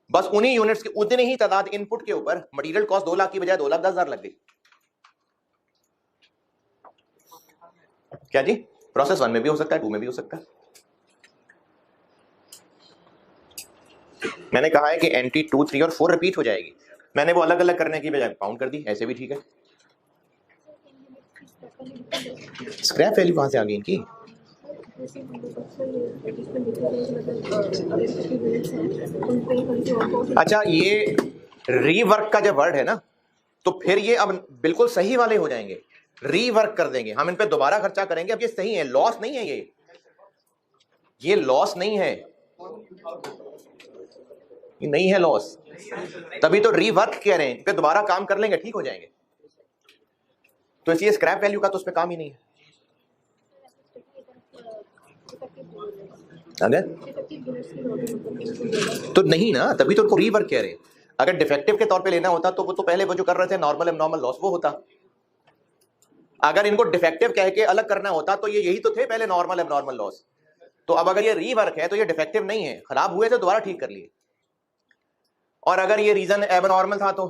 बस उन्हीं यूनिट्स की उतनी ही तादाद इनपुट के ऊपर मटेरियल कॉस्ट 2 लाख की बजाय 2,10,000 लग गई। क्या जी? प्रोसेस 1 में भी हो सकता है, 2 में भी हो सकता है। मैंने कहा है कि एंट्री 2, 3 और 4 रिपीट हो जाएगी, मैंने वो अलग अलग करने की बजाय काउंट कर दी, ऐसे भी ठीक है। स्क्रैप वैल्यू कहां से आ गई इनकी? अच्छा, ये रीवर्क का जब वर्ड है ना, तो फिर ये अब बिल्कुल सही वाले हो जाएंगे, रीवर्क कर देंगे हम, इन पे दोबारा खर्चा करेंगे। अब ये सही है, लॉस नहीं है, ये लॉस नहीं है, ये नहीं है लॉस, तभी तो रीवर्क कह रहे हैं, पे दोबारा काम कर लेंगे, ठीक हो जाएंगे। तो इसलिए स्क्रैप वैल्यू का तो उस पर काम ही नहीं है। अगर तो नहीं ना, तभी तो उनको रीवर्क कह रहे हैं। अगर डिफेक्टिव के तौर पे लेना होता तो वो तो पहले वो जो कर रहे थे नॉर्मल एबनॉर्मल लॉस वो होता। अगर इनको डिफेक्टिव कह के अलग करना होता तो ये यही तो थे पहले, नॉर्मल एबनॉर्मल लॉस। तो अब अगर ये रीवर्क है तो ये डिफेक्टिव नहीं है, खराब हुए थे दोबारा ठीक कर लिए। और अगर ये रीजन एबनॉर्मल था तो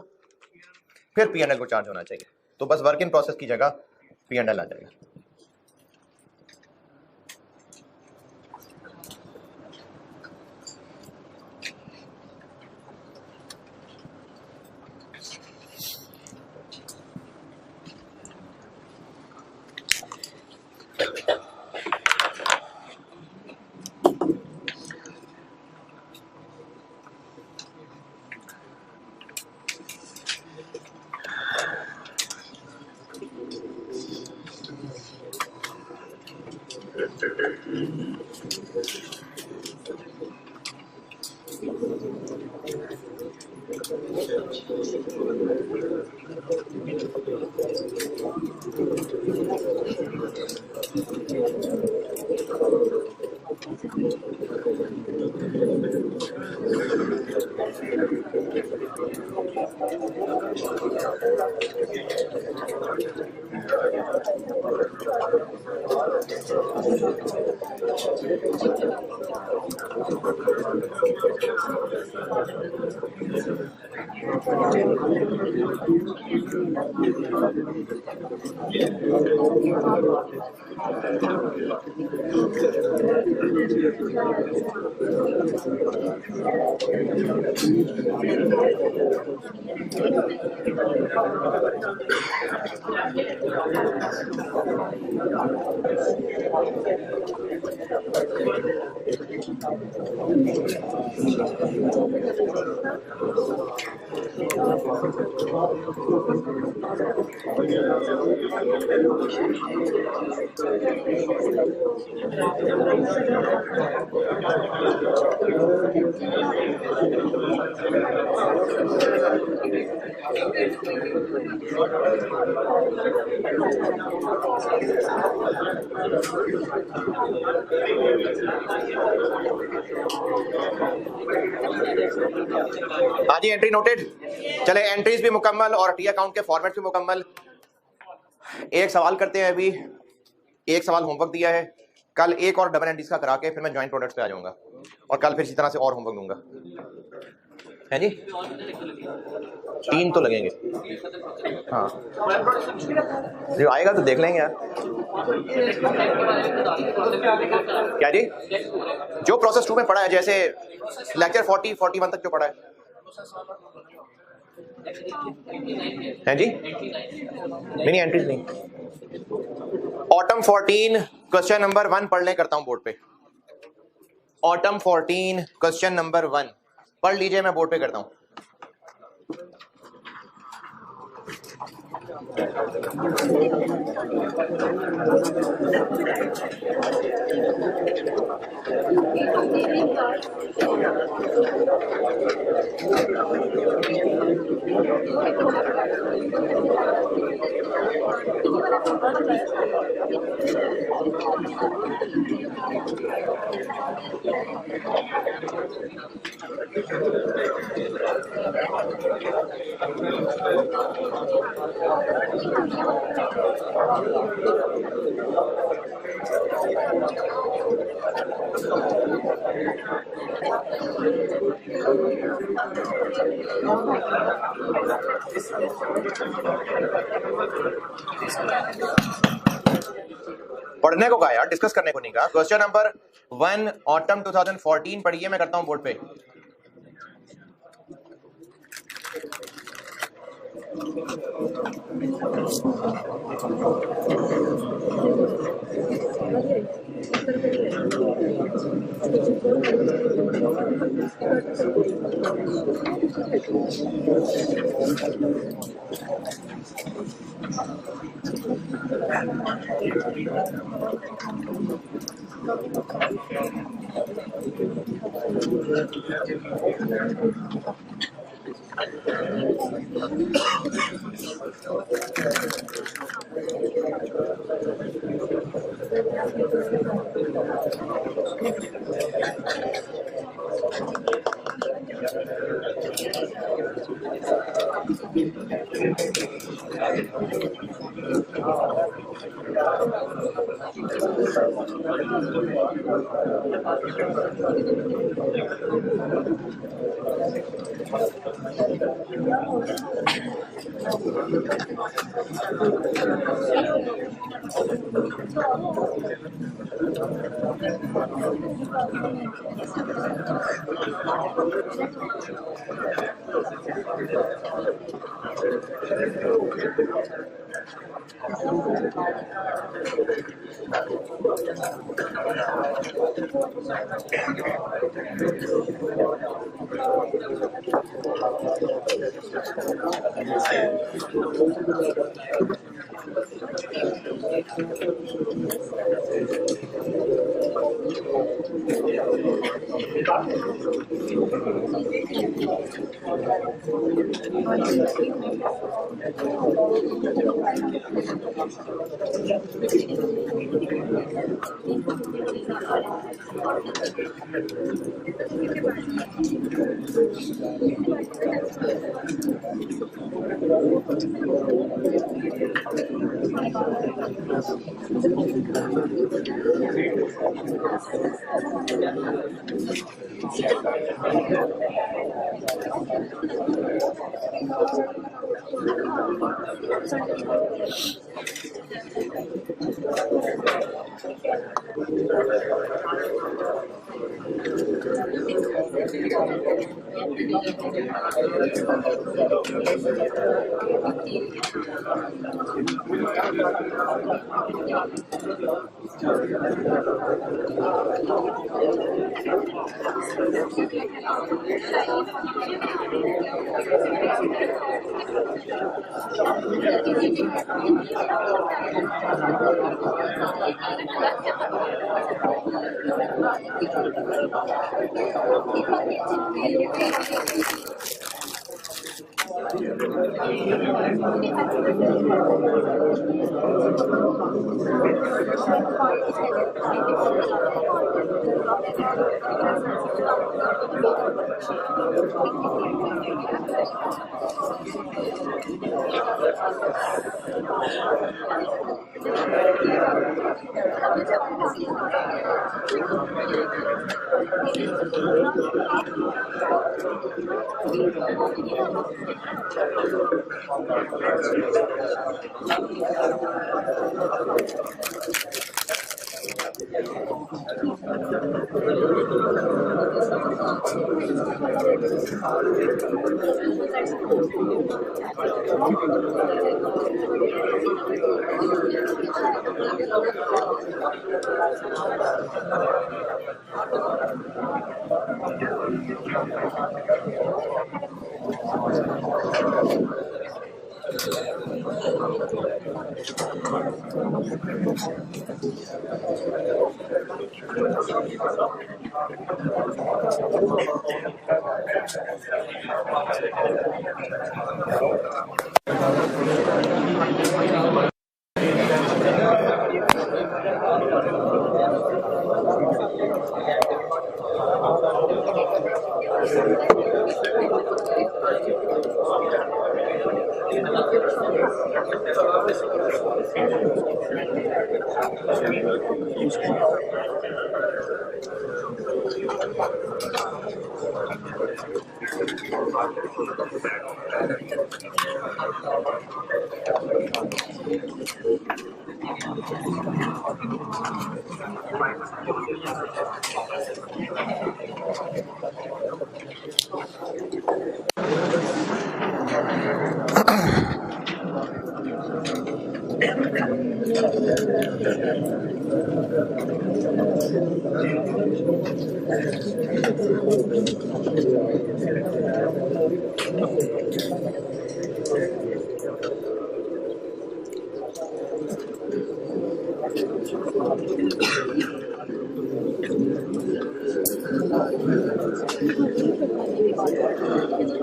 फिर P&L को चार्ज होना चाहिए, तो बस वर्क इन प्रोसेस की जगह P&L आ जाएगा। हाँ जी, एंट्री नोटेड। चले, एंट्रीज भी मुकम्मल और टी अकाउंट के फॉर्मेट भी मुकम्मल। एक सवाल करते हैं, अभी एक सवाल होमवर्क दिया है, कल एक और डबल एंट्रीज का करा के फिर मैं जॉइंट प्रोडक्ट्स पे आ जाऊंगा और कल फिर इसी तरह से और होमवर्क दूंगा, है जी। 3 तो लगेंगे, हाँ जो आएगा तो देख लेंगे यार। क्या जी? जो प्रोसेस 2 में पढ़ा है, जैसे लेक्चर 40-41 तक जो पढ़ा है जी, नहीं एंट्रीज नहीं। ऑटम 14 क्वेश्चन नंबर 1 पढ़ने करता हूं बोर्ड पे। ऑटम 14 क्वेश्चन नंबर 1 पढ़ लीजिए, मैं बोर्ड पे करता हूं। पढ़ने को कहा यार, डिस्कस करने को नहीं कहा। क्वेश्चन नंबर 1 ऑटम 2014 पढ़िए, मैं करता हूं बोर्ड पे।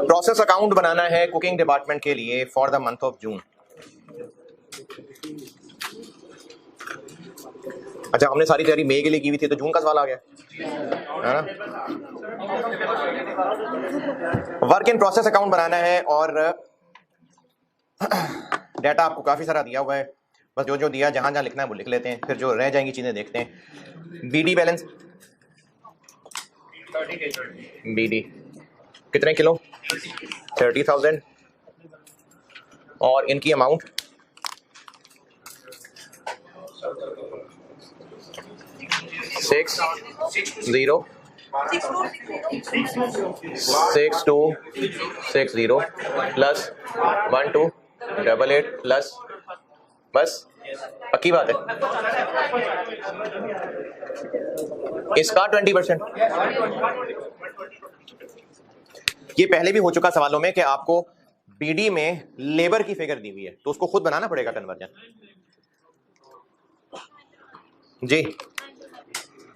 प्रोसेस अकाउंट बनाना है कुकिंग डिपार्टमेंट के लिए for the month of June. अच्छा, हमने सारी तैयारी मई के लिए की हुई थी, तो जून का सवाल आ गया है ना। वर्क इन प्रोसेस अकाउंट बनाना है और डाटा आपको काफी सारा दिया हुआ है, बस जो जो दिया जहां जहां लिखना है वो लिख लेते हैं, फिर जो रह जाएंगी चीजें देखते हैं। बीडी बैलेंस, बीडी कितने किलो, 30,000, और इनकी अमाउंट 6260 प्लस 1288 प्लस, बस पक्की बात है इसका 20%। ये पहले भी हो चुका सवालों में कि आपको बीडी में लेबर की फिगर दी हुई है, तो उसको खुद बनाना पड़ेगा कन्वर्जन। जी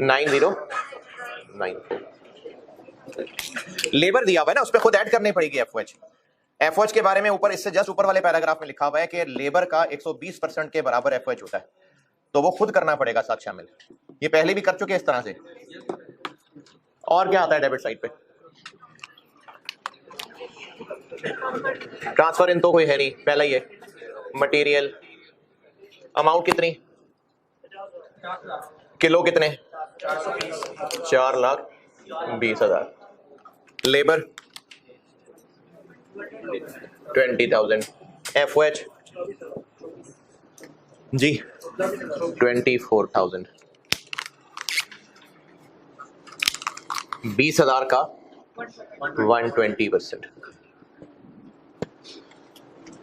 9094। लेबर दिया हुआ है ना, उस पर खुद ऐड करनी पड़ेगी एफओएच। एफओएच के बारे में ऊपर, इससे जस्ट ऊपर वाले पैराग्राफ में लिखा हुआ है कि लेबर का 120% के बराबर एफओएच होता है, तो वो खुद करना पड़ेगा साथ शामिल। ये पहले भी कर चुके हैं इस तरह से। और क्या आता है डेबिट साइड पे? ट्रांसफर इन तो कोई है नहीं, पहला ही है। मटेरियल अमाउंट कितनी? किलो कितने? 4,20,000। लेबर 20,000। एफओएच जी 24,000। 20,000 का 120%।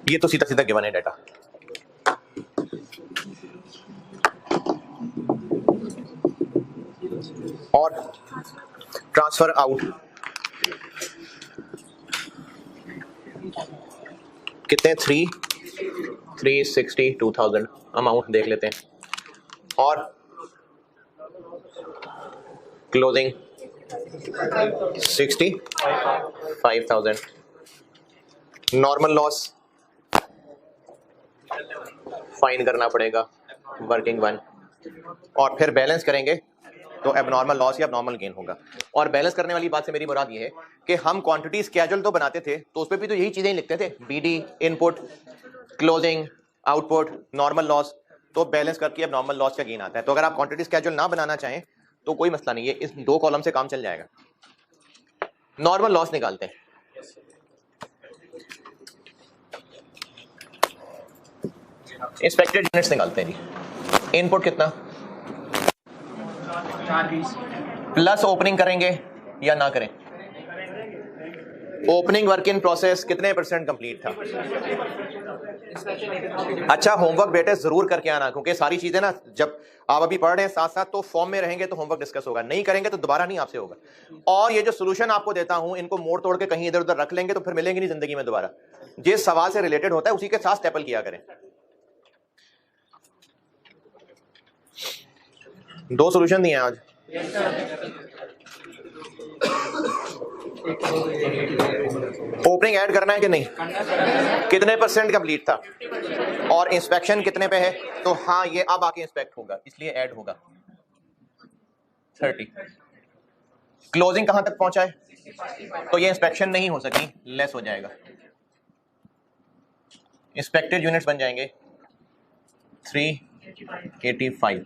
ये तो सीधा सीधा गिवन है डाटा। और ट्रांसफर आउट कितने? 362,000 अमाउंट देख लेते हैं। और क्लोजिंग 65,000। नॉर्मल लॉस फाइन करना पड़ेगा, वर्किंग वन। और फिर बैलेंस करेंगे तो एबनॉर्मल लॉस या एबनॉर्मल गेन होगा। और बैलेंस करने वाली बात से मेरी मुराद ये है कि हम क्वांटिटी स्केड्यूल तो बनाते थे, तो उस पर भी तो यही चीजें लिखते थे, BD, input, closing, output, normal loss, तो बैलेंस करके एबनॉर्मल लॉस का गेन आता है। तो अगर आप क्वांटिटी स्केड्यूल ना बनाना चाहें तो कोई मसला नहीं है, इस 2 कॉलम से काम चल जाएगा। नॉर्मल लॉस निकालते हैं। इंस्पेक्टेड यूनिट्स निकालते हैं जी। इनपुट कितना? प्लस ओपनिंग करेंगे या ना करें? ओपनिंग वर्क इन प्रोसेस कितने % कंप्लीट था? अच्छा, होमवर्क बेटे जरूर करके आना, क्योंकि सारी चीजें ना जब आप अभी पढ़ रहे हैं साथ साथ, तो फॉर्म में रहेंगे तो होमवर्क डिस्कस होगा, नहीं करेंगे तो दोबारा नहीं आपसे होगा। और ये जो सोल्यूशन आपको देता हूं, इनको मोड़ तोड़ के कहीं इधर उधर रख लेंगे तो फिर मिलेंगे नहीं जिंदगी में दोबारा। जिस सवाल से रिलेटेड होता है उसी के साथ स्टेपल किया करें। 2 सोल्यूशन दिए हैं आज। ओपनिंग ऐड करना है कि नहीं? कितने % कंप्लीट था? और इंस्पेक्शन कितने पे है? तो हाँ, ये अब आके इंस्पेक्ट होगा, इसलिए ऐड होगा 30। क्लोजिंग कहां तक पहुंचा है? तो ये इंस्पेक्शन नहीं हो सकी, लेस हो जाएगा। इंस्पेक्टेड यूनिट्स बन जाएंगे 385।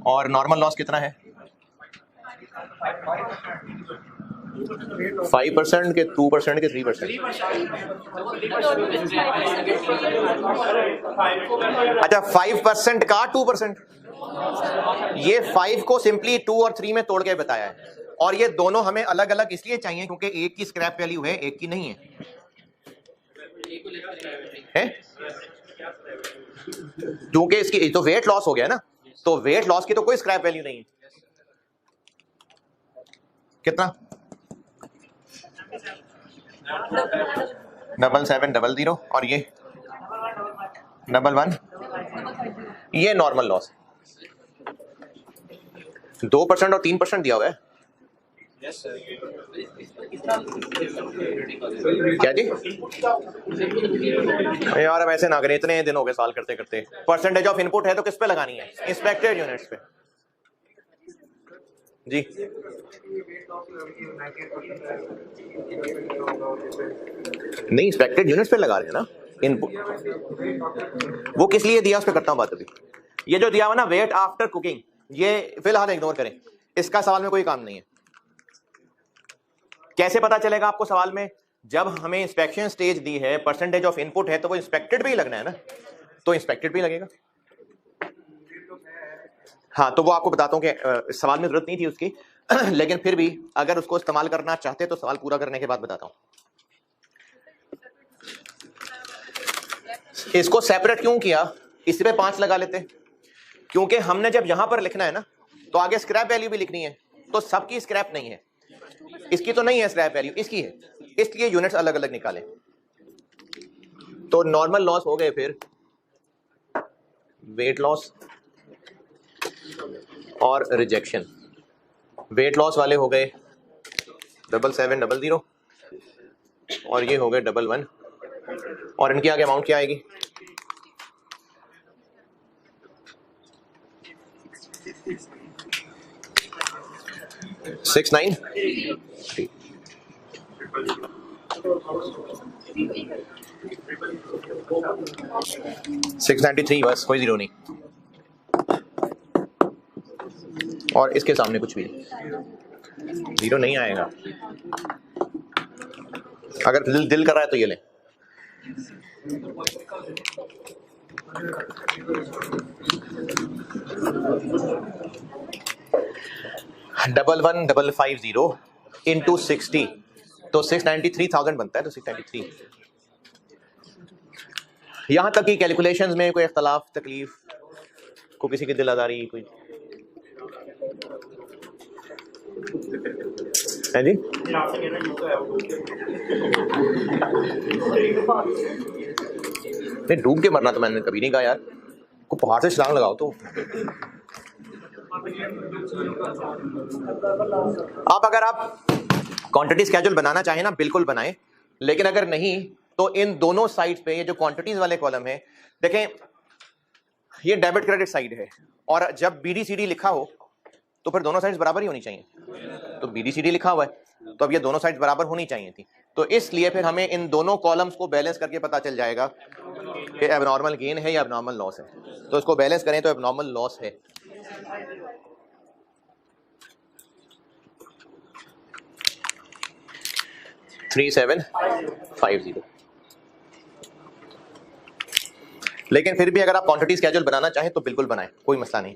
और नॉर्मल लॉस कितना है? 5% के 2% के 3%? अच्छा, 5% का 2%। ये 5 को सिंपली 2 और 3 में तोड़ के बताया है। और ये दोनों हमें अलग अलग इसलिए चाहिए क्योंकि एक की स्क्रैप वैल्यू है, एक की नहीं है? क्योंकि इसकी तो वेट लॉस हो गया ना, तो वेट लॉस की तो कोई स्क्रैप वैल्यू नहीं है। कितना? 7700। और ये 11, ये नॉर्मल लॉस 2% और 3% दिया हुआ है। क्या जी? यार अब ऐसे ना करें, इतने दिन हो गए साल करते करते। परसेंटेज ऑफ इनपुट है तो किस पे लगानी है? इंस्पेक्टेड यूनिट्स पे जी। नहीं, इंस्पेक्टेड यूनिट्स पे लगा रहे हैं ना इनपुट। वो किस लिए दिया उस पर करता हूं बात अभी। ये जो दिया हुआ ना वेट आफ्टर कुकिंग, ये फिलहाल इग्नोर करें, इसका सवाल में कोई काम नहीं है। कैसे पता चलेगा आपको सवाल में? जब हमें इंस्पेक्शन स्टेज दी है, परसेंटेज ऑफ इनपुट है, तो वो इंस्पेक्टेड भी लगना है ना, तो इंस्पेक्टेड भी लगेगा। हाँ, तो वो आपको बताता हूं कि सवाल में जरूरत नहीं थी उसकी लेकिन फिर भी अगर उसको इस्तेमाल करना चाहते तो सवाल पूरा करने के बाद बताता हूं। इसको सेपरेट क्यों किया? इसी पे 5 लगा लेते, क्योंकि हमने जब यहां पर लिखना है ना तो आगे स्क्रैप वैल्यू भी लिखनी है, तो सबकी स्क्रैप नहीं है, इसकी तो नहीं है स्क्रैप वैल्यू, इसकी है, इसलिए यूनिट्स अलग अलग निकालें। तो नॉर्मल लॉस हो गए, फिर वेट लॉस और रिजेक्शन। वेट लॉस वाले हो गए 7700 और ये हो गए 11 और इनकी आगे अमाउंट क्या आएगी? 69 693 बस, कोई जीरो नहीं और इसके सामने कुछ भी नहीं, जीरो नहीं आएगा। अगर दिल कर रहा है तो ये लें। डबल 1550 इंटू 60 तो 693,000 बनता है, तो 693। यहां तक कि कैलकुलेशंस में कोई इख्तलाफ तकलीफ को किसी की दिलादारी कोई है जी? नहीं, डूब के मरना तो मैंने कभी नहीं कहा यार, को पहाड़ से छलांग लगाओ तो। अगर आप क्वांटिटी स्केड्यूल बनाना चाहें ना बिल्कुल बनाएं, लेकिन अगर नहीं तो इन दोनों साइड्स पे ये जो क्वांटिटीज वाले कॉलम है, देखें ये डेबिट क्रेडिट साइड है और जब BDCD लिखा हो तो फिर दोनों साइड्स बराबर ही होनी चाहिए। तो BDCD लिखा हुआ है तो अब ये दोनों साइड्स बराबर होनी चाहिए थी, तो इसलिए फिर हमें इन दोनों कॉलम्स को बैलेंस करके पता चल जाएगा कि एबनॉर्मल गेन है या एबनॉर्मल लॉस है। तो इसको बैलेंस करें तो एबनॉर्मल लॉस है। $3750। लेकिन फिर भी अगर आप क्वांटिटी स्केड्यूल बनाना चाहें तो बिल्कुल बनाएं, कोई मसला नहीं।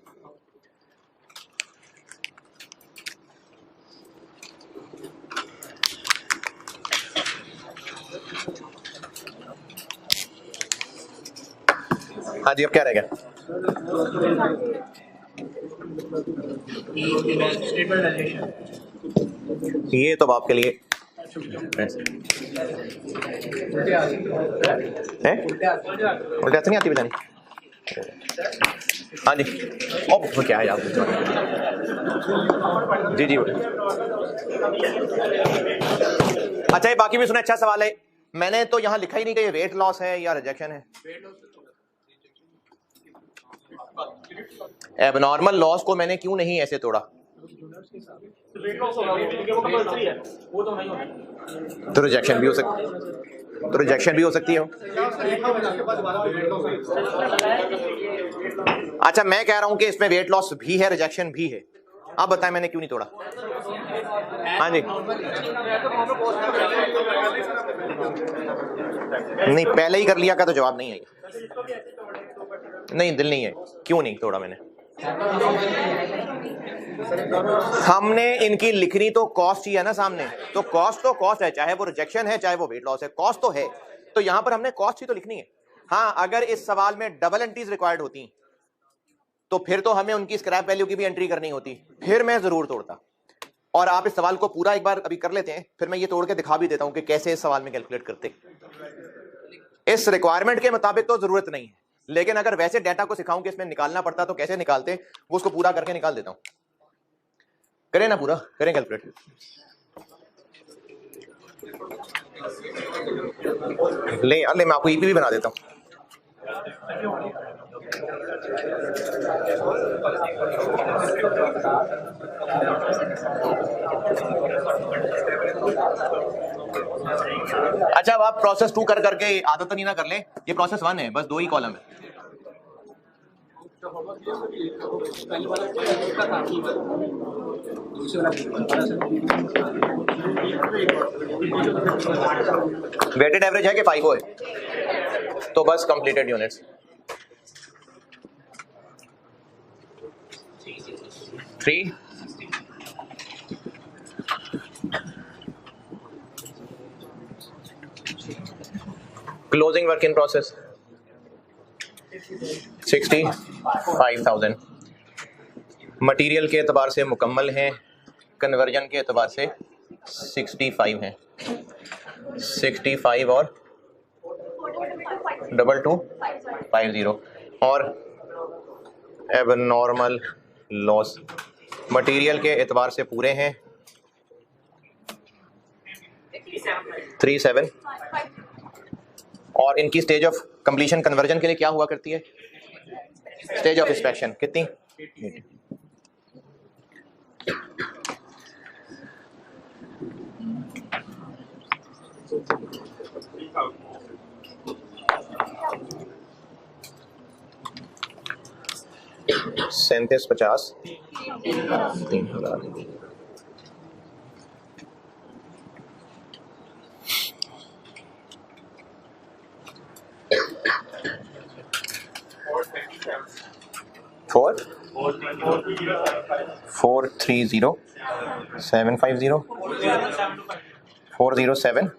हाँ जी, अब क्या रह गया? ये तो आपके लिए है, उल्टे हाथ नहीं आती बेचारी। हाँ जी, वो क्या है यार? जी जी। अच्छा, ये बाकी भी सुना, अच्छा सवाल है। मैंने तो यहाँ लिखा ही नहीं कि ये वेट लॉस है या रिजेक्शन है। एबनॉर्मल लॉस को मैंने क्यों नहीं ऐसे तोड़ा? तो रिजेक्शन भी हो सकती, तो रिजेक्शन भी हो सकती है। अच्छा, मैं कह रहा हूं कि इसमें वेट लॉस भी है, रिजेक्शन भी है। आप बताएं मैंने क्यों नहीं तोड़ा? हाँ जी, नहीं पहले ही कर लिया का तो जवाब नहीं है। नहीं, दिल नहीं है, क्यों नहीं तोड़ा मैंने? हमने इनकी लिखनी तो कॉस्ट ही है ना सामने, तो कॉस्ट है, चाहे वो रिजेक्शन है चाहे वो वेट लॉस है, कॉस्ट तो है। तो यहां पर हमने कॉस्ट ही तो लिखनी है। हाँ, अगर इस सवाल में डबल एंट्रीज रिक्वायर्ड होती तो फिर तो हमें उनकी स्क्रैप वैल्यू की भी एंट्री करनी होती, फिर मैं जरूर तोड़ता। और आप इस सवाल को पूरा एक बार अभी कर लेते हैं, फिर मैं ये तोड़ के दिखा भी देता हूं कि कैसे इस सवाल में कैलकुलेट करते। इस रिक्वायरमेंट के मुताबिक तो जरूरत नहीं है, लेकिन अगर वैसे डाटा को सिखाऊं कि इसमें निकालना पड़ता तो कैसे निकालते, वो उसको पूरा करके निकाल देता हूं। करें ना, पूरा करें कैलकुलेट। ले मैं आपको ईपी भी बना देता हूं। अच्छा, अब आप प्रोसेस 2 कर करके आदत नहीं ना कर ले, ये प्रोसेस 1 है, बस 2 ही कॉलम है। वेटेड एवरेज है कि 5 है, तो बस completed units. Three closing work in process 65,000। Material के एतबार से मुकम्मल हैं, कन्वर्जन के एतबार से 65 हैं। 65 और 2250 और एबनॉर्मल लॉस मटेरियल के एतबार से पूरे हैं 37 और इनकी स्टेज ऑफ कंप्लीशन कन्वर्जन के लिए क्या हुआ करती है? स्टेज ऑफ इंस्पेक्शन कितनी? 3750 3000 430 750 407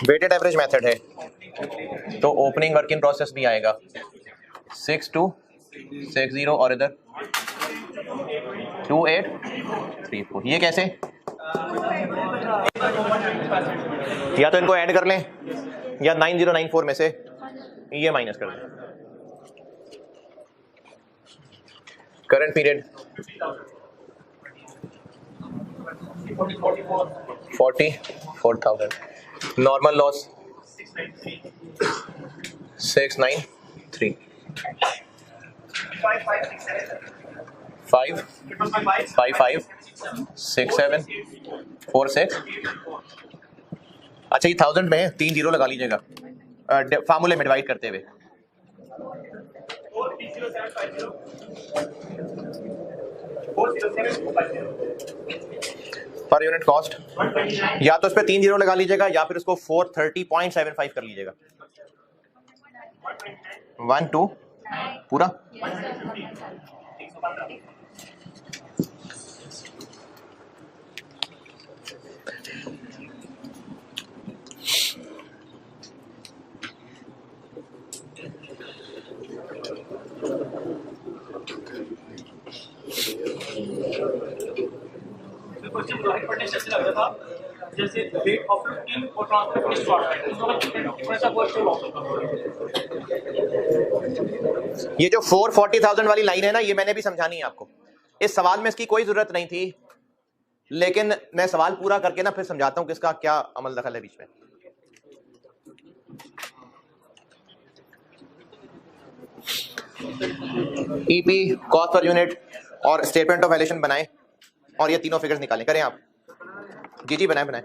वेटेड एवरेज मेथड है तो ओपनिंग वर्क इन प्रोसेस भी आएगा 6260 और इधर 2834। ये कैसे? या तो इनको ऐड कर लें या 9094 में से ये माइनस कर दें। Current period 44,000। Normal loss 693 5 5 6 7 4 6। अच्छा ये 1000 में 3 जीरो लगा लीजिएगा फार्मूले में डिवाइड करते हुए। पर यूनिट कॉस्ट या तो इस पे 3 जीरो लगा लीजिएगा या फिर उसको 430.75 कर लीजिएगा। 1 2 पूरा जैसे रेट ऑफ लुकिंग और ट्रांसफर फिनिश प्रोडक्ट ऐसा वर्क ये जो 440,000 वाली लाइन है ना, ये मैंने भी समझानी है आपको। इस सवाल में इसकी कोई जरूरत नहीं थी, लेकिन मैं सवाल पूरा करके ना फिर समझाता हूं किसका क्या अमल दखल है बीच में। ईपी, कॉस्ट पर यूनिट और स्टेटमेंट ऑफ वैल्यूएशन बनाएं और ये तीनों फिगर्स निकालें। करें आप? जी बनाएं बनाएं।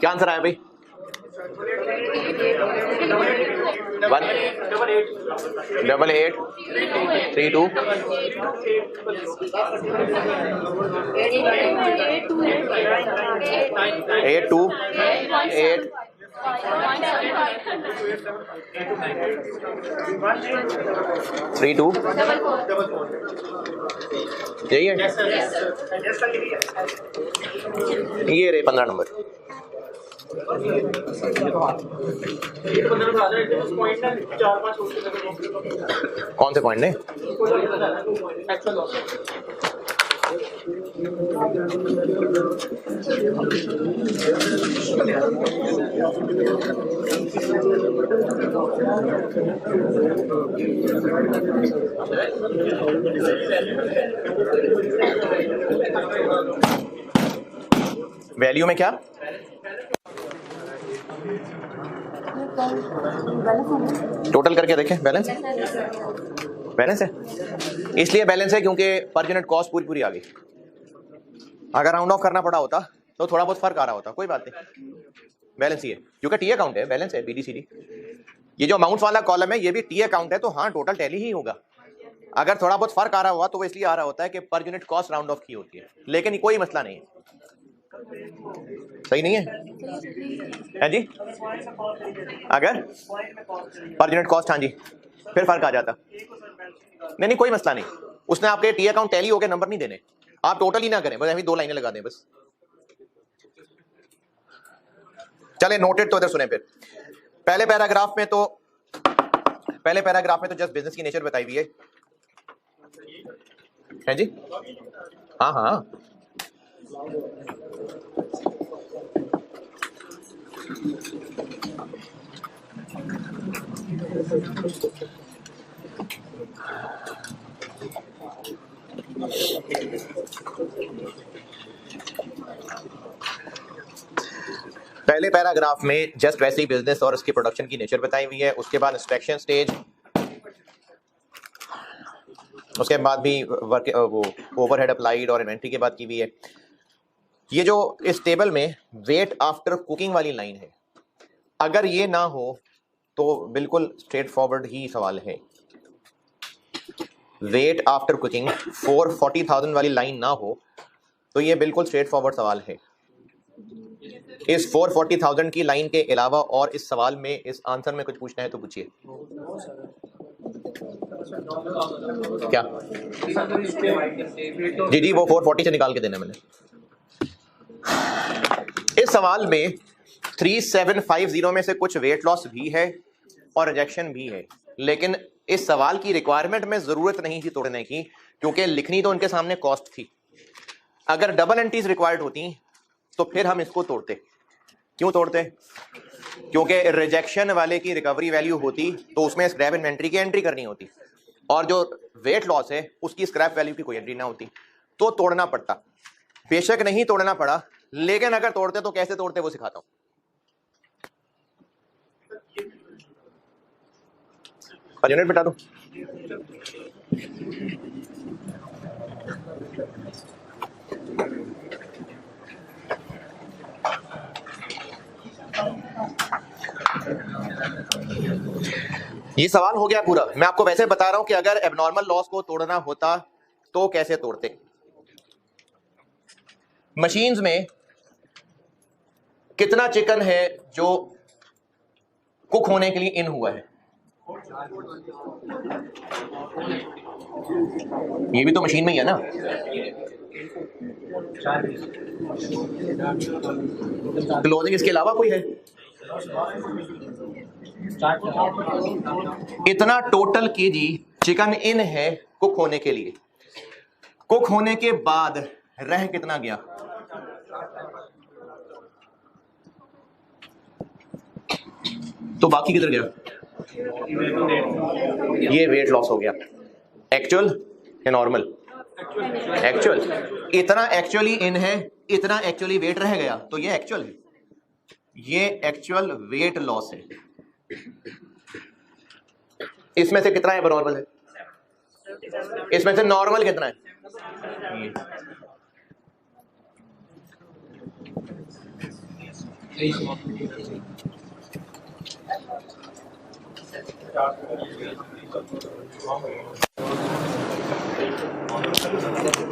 क्या आंसर आया भाई? 18832 828 32 यही है। ये रे 15 नंबर। कौन से पॉइंट ने? वैल्यू में क्या? टोटल करके देखें। बैलेंस बैलेंस है, इसलिए बैलेंस है क्योंकि पर यूनिट कॉस्ट पूरी पूरी आ गई। अगर राउंड ऑफ करना पड़ा होता तो थोड़ा बहुत फर्क आ रहा होता, कोई बात नहीं। बैलेंस ही है क्योंकि टी अकाउंट है, बैलेंस है BDCD। ये जो अमाउंट्स वाला कॉलम है ये भी टी अकाउंट है, तो हाँ टोटल टैली ही होगा। अगर थोड़ा बहुत फर्क आ रहा हुआ तो वो इसलिए आ रहा होता है कि per unit cost round of की होती है, लेकिन कोई मसला नहीं है। सही नहीं है जी? अगर पर यूनिट कॉस्ट, हाँ जी, फिर फर्क आ जाता। नहीं कोई मसला नहीं, उसने आपके टी अकाउंट टैली हो गए, नंबर नहीं देने, आप टोटल ही ना करें, बस अभी 2 लाइनें लगा दें बस। चले नोटेड तो इधर सुने। फिर पहले पैराग्राफ में तो जस्ट बिजनेस की नेचर बताई हुई है जी। हाँ हाँ पहले पैराग्राफ में जस्ट वैसे ही बिजनेस और उसकी प्रोडक्शन की नेचर बताई हुई है, उसके बाद इंस्पेक्शन स्टेज, उसके बाद भी वर्क वो ओवरहेड अप्लाइड और इन्वेंट्री के बाद की हुई है। ये जो इस टेबल में वेट आफ्टर कुकिंग वाली लाइन है, अगर ये ना हो तो बिल्कुल स्ट्रेट फॉरवर्ड ही सवाल है। वेट आफ्टर कुकिंग 440,000 वाली लाइन ना हो तो ये बिल्कुल स्ट्रेट फॉरवर्ड सवाल है। इस 440,000 की लाइन के अलावा और इस सवाल में, इस आंसर में कुछ पूछना है तो पूछिए। क्या? जी वो 440 से निकाल के देना मैंने। इस सवाल में 3750 में से कुछ वेट लॉस भी है और रिजेक्शन भी है, लेकिन इस सवाल की रिक्वायरमेंट में जरूरत नहीं थी तोड़ने की, क्योंकि लिखनी तो उनके सामने कॉस्ट थी। अगर डबल एंट्रीज रिक्वायर्ड होती तो फिर हम इसको तोड़ते। क्यों तोड़ते? क्योंकि रिजेक्शन वाले की रिकवरी वैल्यू होती तो उसमें स्क्रैप इन्वेंट्री की एंट्री करनी होती, और जो वेट लॉस है उसकी स्क्रैप वैल्यू की कोई एंट्री ना होती, तो तोड़ना पड़ता। बेशक नहीं तोड़ना पड़ा, लेकिन अगर तोड़ते तो कैसे तोड़ते वो सिखाता हूं। यूनिट बता दो। ये सवाल हो गया पूरा। मैं आपको वैसे बता रहा हूं कि अगर एबनॉर्मल लॉस को तोड़ना होता तो कैसे तोड़ते। मशीन्स में कितना चिकन है जो कुक होने के लिए इन हुआ है? ये भी तो मशीन में ही है ना। क्लोजिंग इसके अलावा कोई है? इतना टोटल केजी चिकन इन है कुक होने के लिए। कुक होने के बाद रह कितना गया? तो बाकी किधर गया? ये वेट लॉस हो गया। एक्चुअल या नॉर्मल? एक्चुअल। इतना एक्चुअली इन है, इतना एक्चुअली वेट रह गया, तो ये एक्चुअल है। ये एक्चुअल वेट लॉस है। इसमें से कितना है नॉर्मल है? इसमें से नॉर्मल कितना है?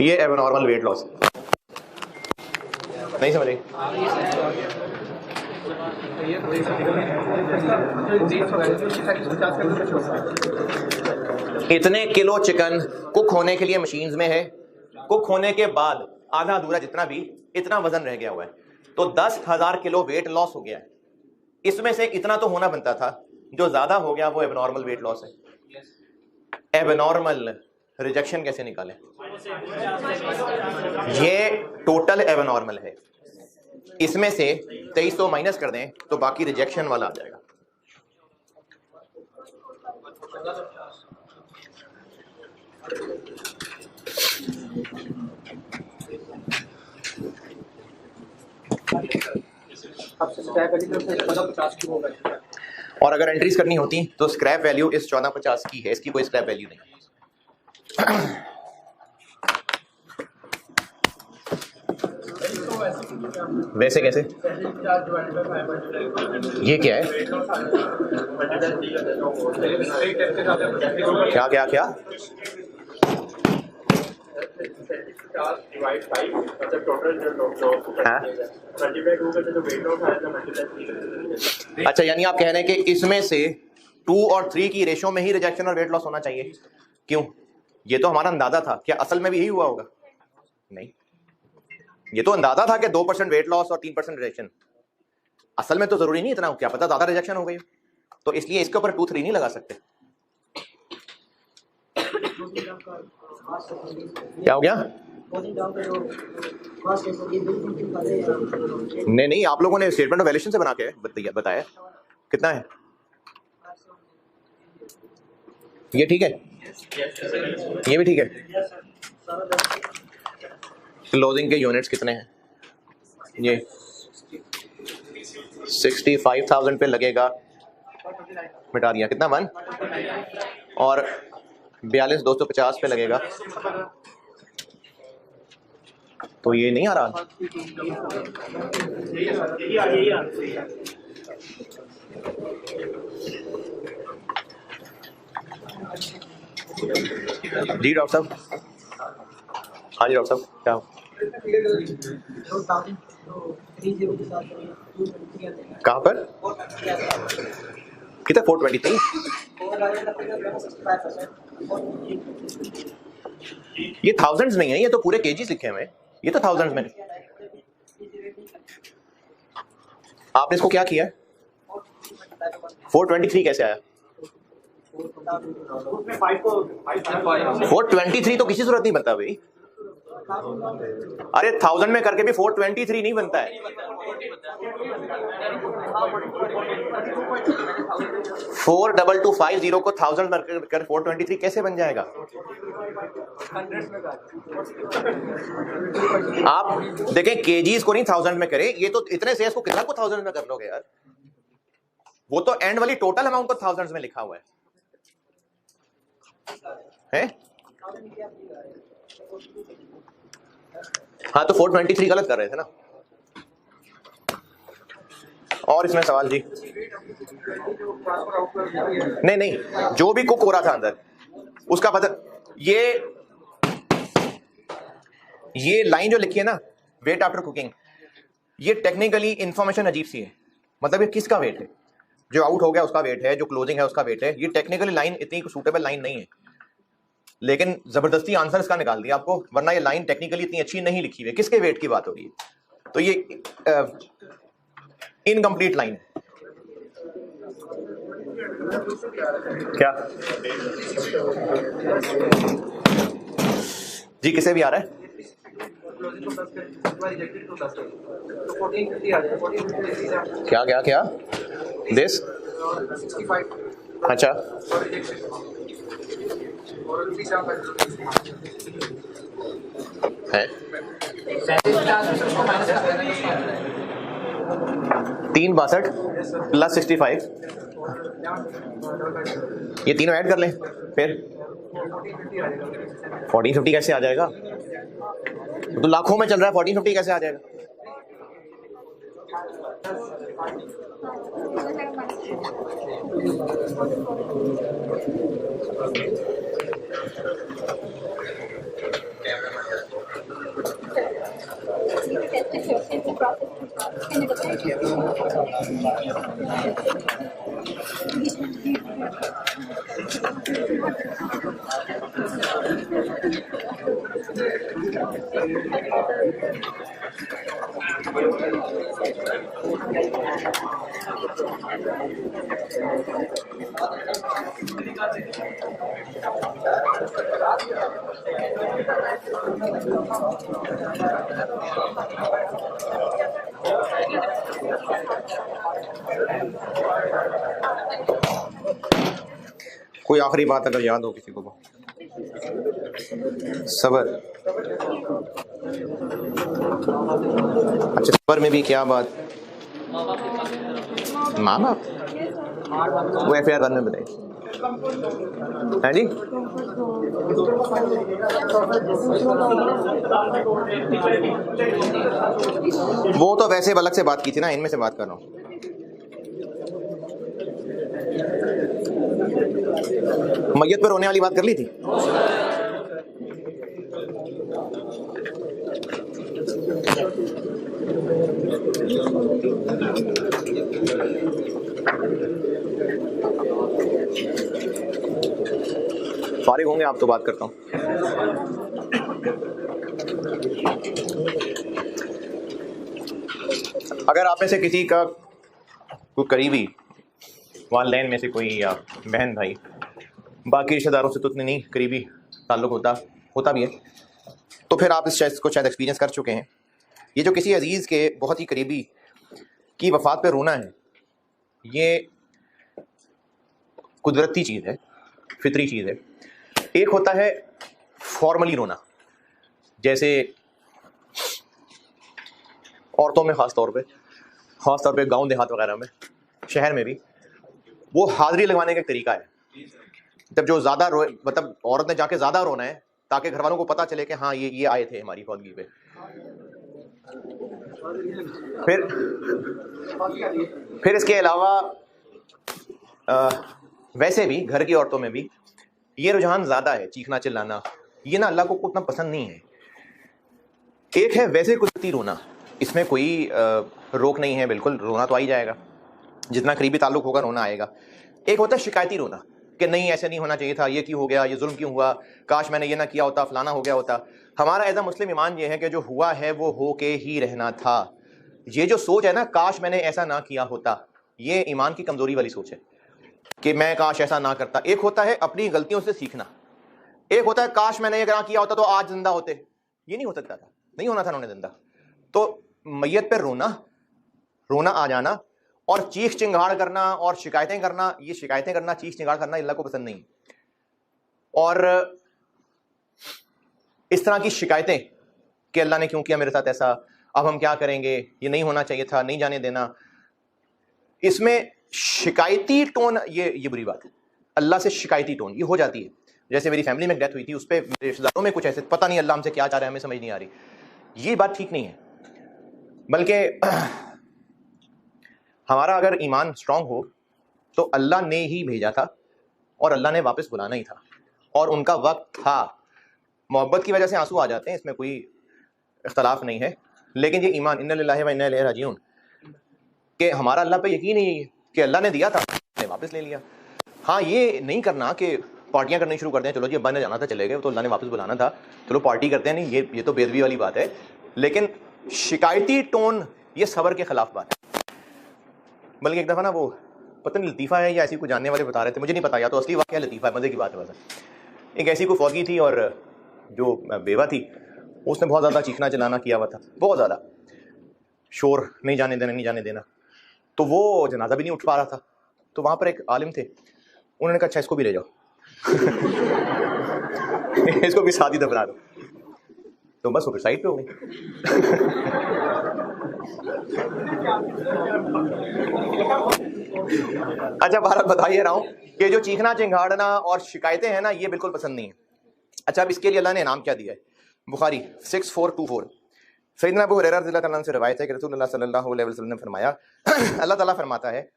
ये एबनॉर्मल वेट लॉस। नहीं समझे? इतने किलो चिकन कुक होने के लिए मशीन्स में है, कुक होने के बाद आधा अधूरा जितना भी इतना वजन रह गया हुआ है, तो 10,000 किलो वेट लॉस हो गया है। इसमें से इतना तो होना बनता था, जो ज्यादा हो गया वो एबनॉर्मल वेट लॉस है। एबनॉर्मल रिजेक्शन कैसे निकालें? ये टोटल एबनॉर्मल है, इसमें से 2300 माइनस कर दें तो बाकी रिजेक्शन वाला आ जाएगा। और अगर एंट्रीज करनी होती तो स्क्रैप वैल्यू इस 1450 की है, इसकी कोई स्क्रैप वैल्यू नहीं। वैसे कैसे? ये क्या है? क्या क्या क्या? हाँ? अच्छा, यानी आप कह रहे हैं कि इसमें से 2 और 3 की रेशो में ही रिजेक्शन और वेट लॉस होना चाहिए। क्यों? ये तो हमारा अंदाजा था। क्या असल में भी यही हुआ होगा? नहीं, ये तो अंदाजा था कि 2% वेट लॉस और 3% रिजेक्शन। असल में तो जरूरी नहीं इतना, क्या पता ज्यादा रिजेक्शन हो गई, तो इसलिए इसके ऊपर 2-3 नहीं लगा सकते। क्या हो गया? नहीं, आप लोगों ने स्टेटमेंट ऑफ वैल्यूएशन से बना के बताया कितना है। ये ठीक है, ये भी ठीक है। क्लोजिंग के यूनिट्स कितने हैं? ये 65,000 पे लगेगा, मिटा दिया, कितना 1, और 42,250 पे लगेगा, तो ये नहीं आ रहा। जी डॉक्टर साहब, हाँ जी डॉक्टर साहब, क्या कहाँ पर कितना 423? ये थाउजेंड्स नहीं है, ये तो पूरे केजीस लिखे हुए हैं, ये तो थाउजेंड्स में। आपने इसको क्या किया है? 423 कैसे आया? 423 तो किसी सूरत नहीं बनता भाई। अरे 1000 में करके भी 423 नहीं बनता है। 4250 को 1000 में कर 423 कैसे बन जाएगा? आप देखें, केजीज को नहीं 1000 में करे, ये तो इतने शेयर्स को कितना को 1000 में कर लोगे यार? वो तो एंड वाली टोटल अमाउंट को 1000 में लिखा हुआ है? हाँ तो 423 गलत कर रहे थे ना। और इसमें सवाल जी? नहीं नहीं, जो भी कुक हो रहा था अंदर उसका पता, ये लाइन जो लिखी है ना, वेट आफ्टर कुकिंग, ये टेक्निकली इंफॉर्मेशन अजीब सी है। मतलब ये किसका वेट है? जो आउट हो गया उसका वेट है, जो क्लोजिंग है उसका वेट है। ये टेक्निकली लाइन इतनी सूटेबल लाइन नहीं है, लेकिन जबरदस्ती आंसर इसका निकाल दिया आपको, वरना ये लाइन टेक्निकली इतनी अच्छी नहीं लिखी हुई है। किसके वेट की बात हो रही है? तो ये इनकम्प्लीट लाइन है। क्या जी, किसे भी आ रहा है? क्या क्या क्या दिस? अच्छा, है 362 प्लस 65, ये तीनों ऐड कर लें, फिर 1450 कैसे आ जाएगा? तो लाखों में चल रहा है, 1450 कैसे आ जाएगा? कोई आखिरी बात अगर याद हो किसी को? सबर, अच्छा सबर में भी क्या बात? माँ बाप, वो FIR 1 में बताइए। है जी, वो तो वैसे अलग से बात की थी ना, इनमें से बात कर रहा हूँ। मैयत पर रोने वाली बात कर ली थी। फारिग होंगे आप तो बात करता हूं। अगर आप में से किसी का कोई करीबी वालिदैन में से कोई या बहन भाई बाकी रिश्तेदारों से तो उतने नहीं करीबी ताल्लुक होता भी है, तो फिर आप इस चीज़ को शायद एक्सपीरियंस कर चुके हैं। ये जो किसी अजीज़ के बहुत ही करीबी की वफ़ात पे रोना है, ये कुदरती चीज़ है, फितरी चीज़ है। एक होता है फॉर्मली रोना, जैसे औरतों में ख़ास तौर पे खास तौर पे गांव देहात वगैरह में, शहर में भी, वो हाजिरी लगवाने का एक तरीका है। जब जो ज़्यादा रोए, मतलब औरत ने जाके ज़्यादा रोना है ताकि घर वालों को पता चले कि हाँ ये आए थे हमारी फौतगी पे। फिर इसके अलावा वैसे भी घर की औरतों में भी ये रुझान ज़्यादा है, चीखना चिल्लाना, ये ना अल्लाह को उतना पसंद नहीं है। एक है वैसे कुदरती रोना, इसमें कोई रोक नहीं है, बिल्कुल रोना तो आ ही जाएगा, जितना करीबी ताल्लुक होगा रोना आएगा। एक होता है शिकायती रोना कि नहीं ऐसे नहीं होना चाहिए था, ये क्यों हो गया, ये जुल्म क्यों हुआ, काश मैंने ये ना किया होता, फलाना हो गया होता। हमारा एज अ मुस्लिम ईमान ये है कि जो हुआ है वो हो के ही रहना था। ये जो सोच है ना, काश मैंने ऐसा ना किया होता, ये ईमान की कमजोरी वाली सोच है कि मैं काश ऐसा ना करता। एक होता है अपनी गलतियों से सीखना, एक होता है काश मैंने ये ना किया होता तो आज जिंदा होते। ये नहीं हो सकता था, नहीं होना था उन्होंने जिंदा। तो मैयत पर रोना आ जाना और चीख चिंगाड़ करना और शिकायतें करना, ये शिकायतें करना, चीख चिंगाड़ करना अल्लाह को पसंद नहीं। और इस तरह की शिकायतें कि अल्लाह ने क्यों किया मेरे साथ ऐसा, अब हम क्या करेंगे, ये नहीं होना चाहिए था, नहीं जाने देना, इसमें शिकायती टोन, ये बुरी बात है। अल्लाह से शिकायती टोन ये हो जाती है। जैसे मेरी फैमिली में डेथ हुई थी, उस पर मेरे रिश्तेदारों में कुछ ऐसे, पता नहीं अल्लाह हमसे क्या चाह रहा है, हमें समझ नहीं आ रही। ये बात ठीक नहीं है। बल्कि हमारा अगर ईमान स्ट्रांग हो तो अल्लाह ने ही भेजा था और अल्लाह ने वापस बुलाना ही था, और उनका वक्त था। मोहब्बत की वजह से आंसू आ जाते हैं, इसमें कोई इख्तलाफ नहीं है, लेकिन ये ईमान इन्ना लिल्लाहि व इन्ना इलैहि राजिऊन कि हमारा अल्लाह पे यकीन ही कि अल्लाह ने दिया था, ने वापस ले लिया। हाँ, ये नहीं करना कि पार्टियां करनी शुरू कर दें, चलो जी अब्बा ने जाना था चले गए, तो अल्लाह ने वापस बुलाना था, चलो पार्टी करते हैं, नहीं ये तो बेदबी वाली बात है। लेकिन शिकायती टोन ये सब्र के खिलाफ बात है। बल्कि एक दफ़ा ना, वो पता नहीं लतीफ़ा है या ऐसी कोई जानने वाले बता रहे थे, मुझे नहीं पता, या तो असली वाक़या लतीफ़ा है, मज़े की बात है। बस एक ऐसी कोई फौजी थी और जो बेवा थी, उसने बहुत ज़्यादा चीखना चिल्लाना किया हुआ था, बहुत ज़्यादा शोर, नहीं जाने देना, नहीं जाने देना। तो वो जनाजा भी नहीं उठ पा रहा था। तो वहाँ पर एक आलिम थे, उन्होंने कहा अच्छा इसको भी ले जाओ इसको भी साथ ही दफना दो। तो बस वो साइड पे हो गई। अच्छा, भारत बताइए रहा हूँ कि जो चीखना चिंगाड़ना और शिकायतें हैं ना, ये बिल्कुल पसंद नहीं है। अच्छा, अब इसके लिए अल्लाह ने इनाम क्या दिया है? बुखारी 6424 सैयदना अबू हुरैरा रज़ियल्लाहु अन्हु से रवायत है कि रसूलुल्लाह सल्लल्लाहु अलैहि वसल्लम ने फरमाया, अल्लाह ताला फरमाता है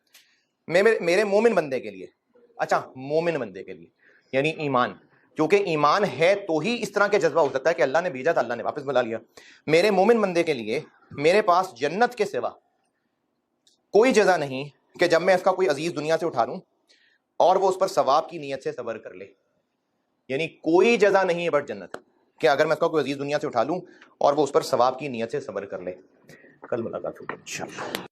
मेरे मोमिन बंदे के लिए, अच्छा मोमिन बंदे के लिए यानी ईमान, क्योंकि ईमान है तो ही इस तरह के जज्बा हो सकता है कि अल्लाह ने भेजा था, अल्लाह ने वापस बुला लिया। मेरे मोमिन बंदे के लिए मेरे पास जन्नत के सिवा कोई जज़ा नहीं कि जब मैं इसका कोई अजीज दुनिया से उठा लूं और वो उस पर सवाब की नीयत से सब्र कर ले। यानी कोई जज़ा नहीं है बट जन्नत, कि अगर मैं इसका कोई अजीज दुनिया से उठा लूं और वो उस पर सवाब की नीयत से सब्र कर ले। कल मुलाकात होगी इंशाअल्लाह।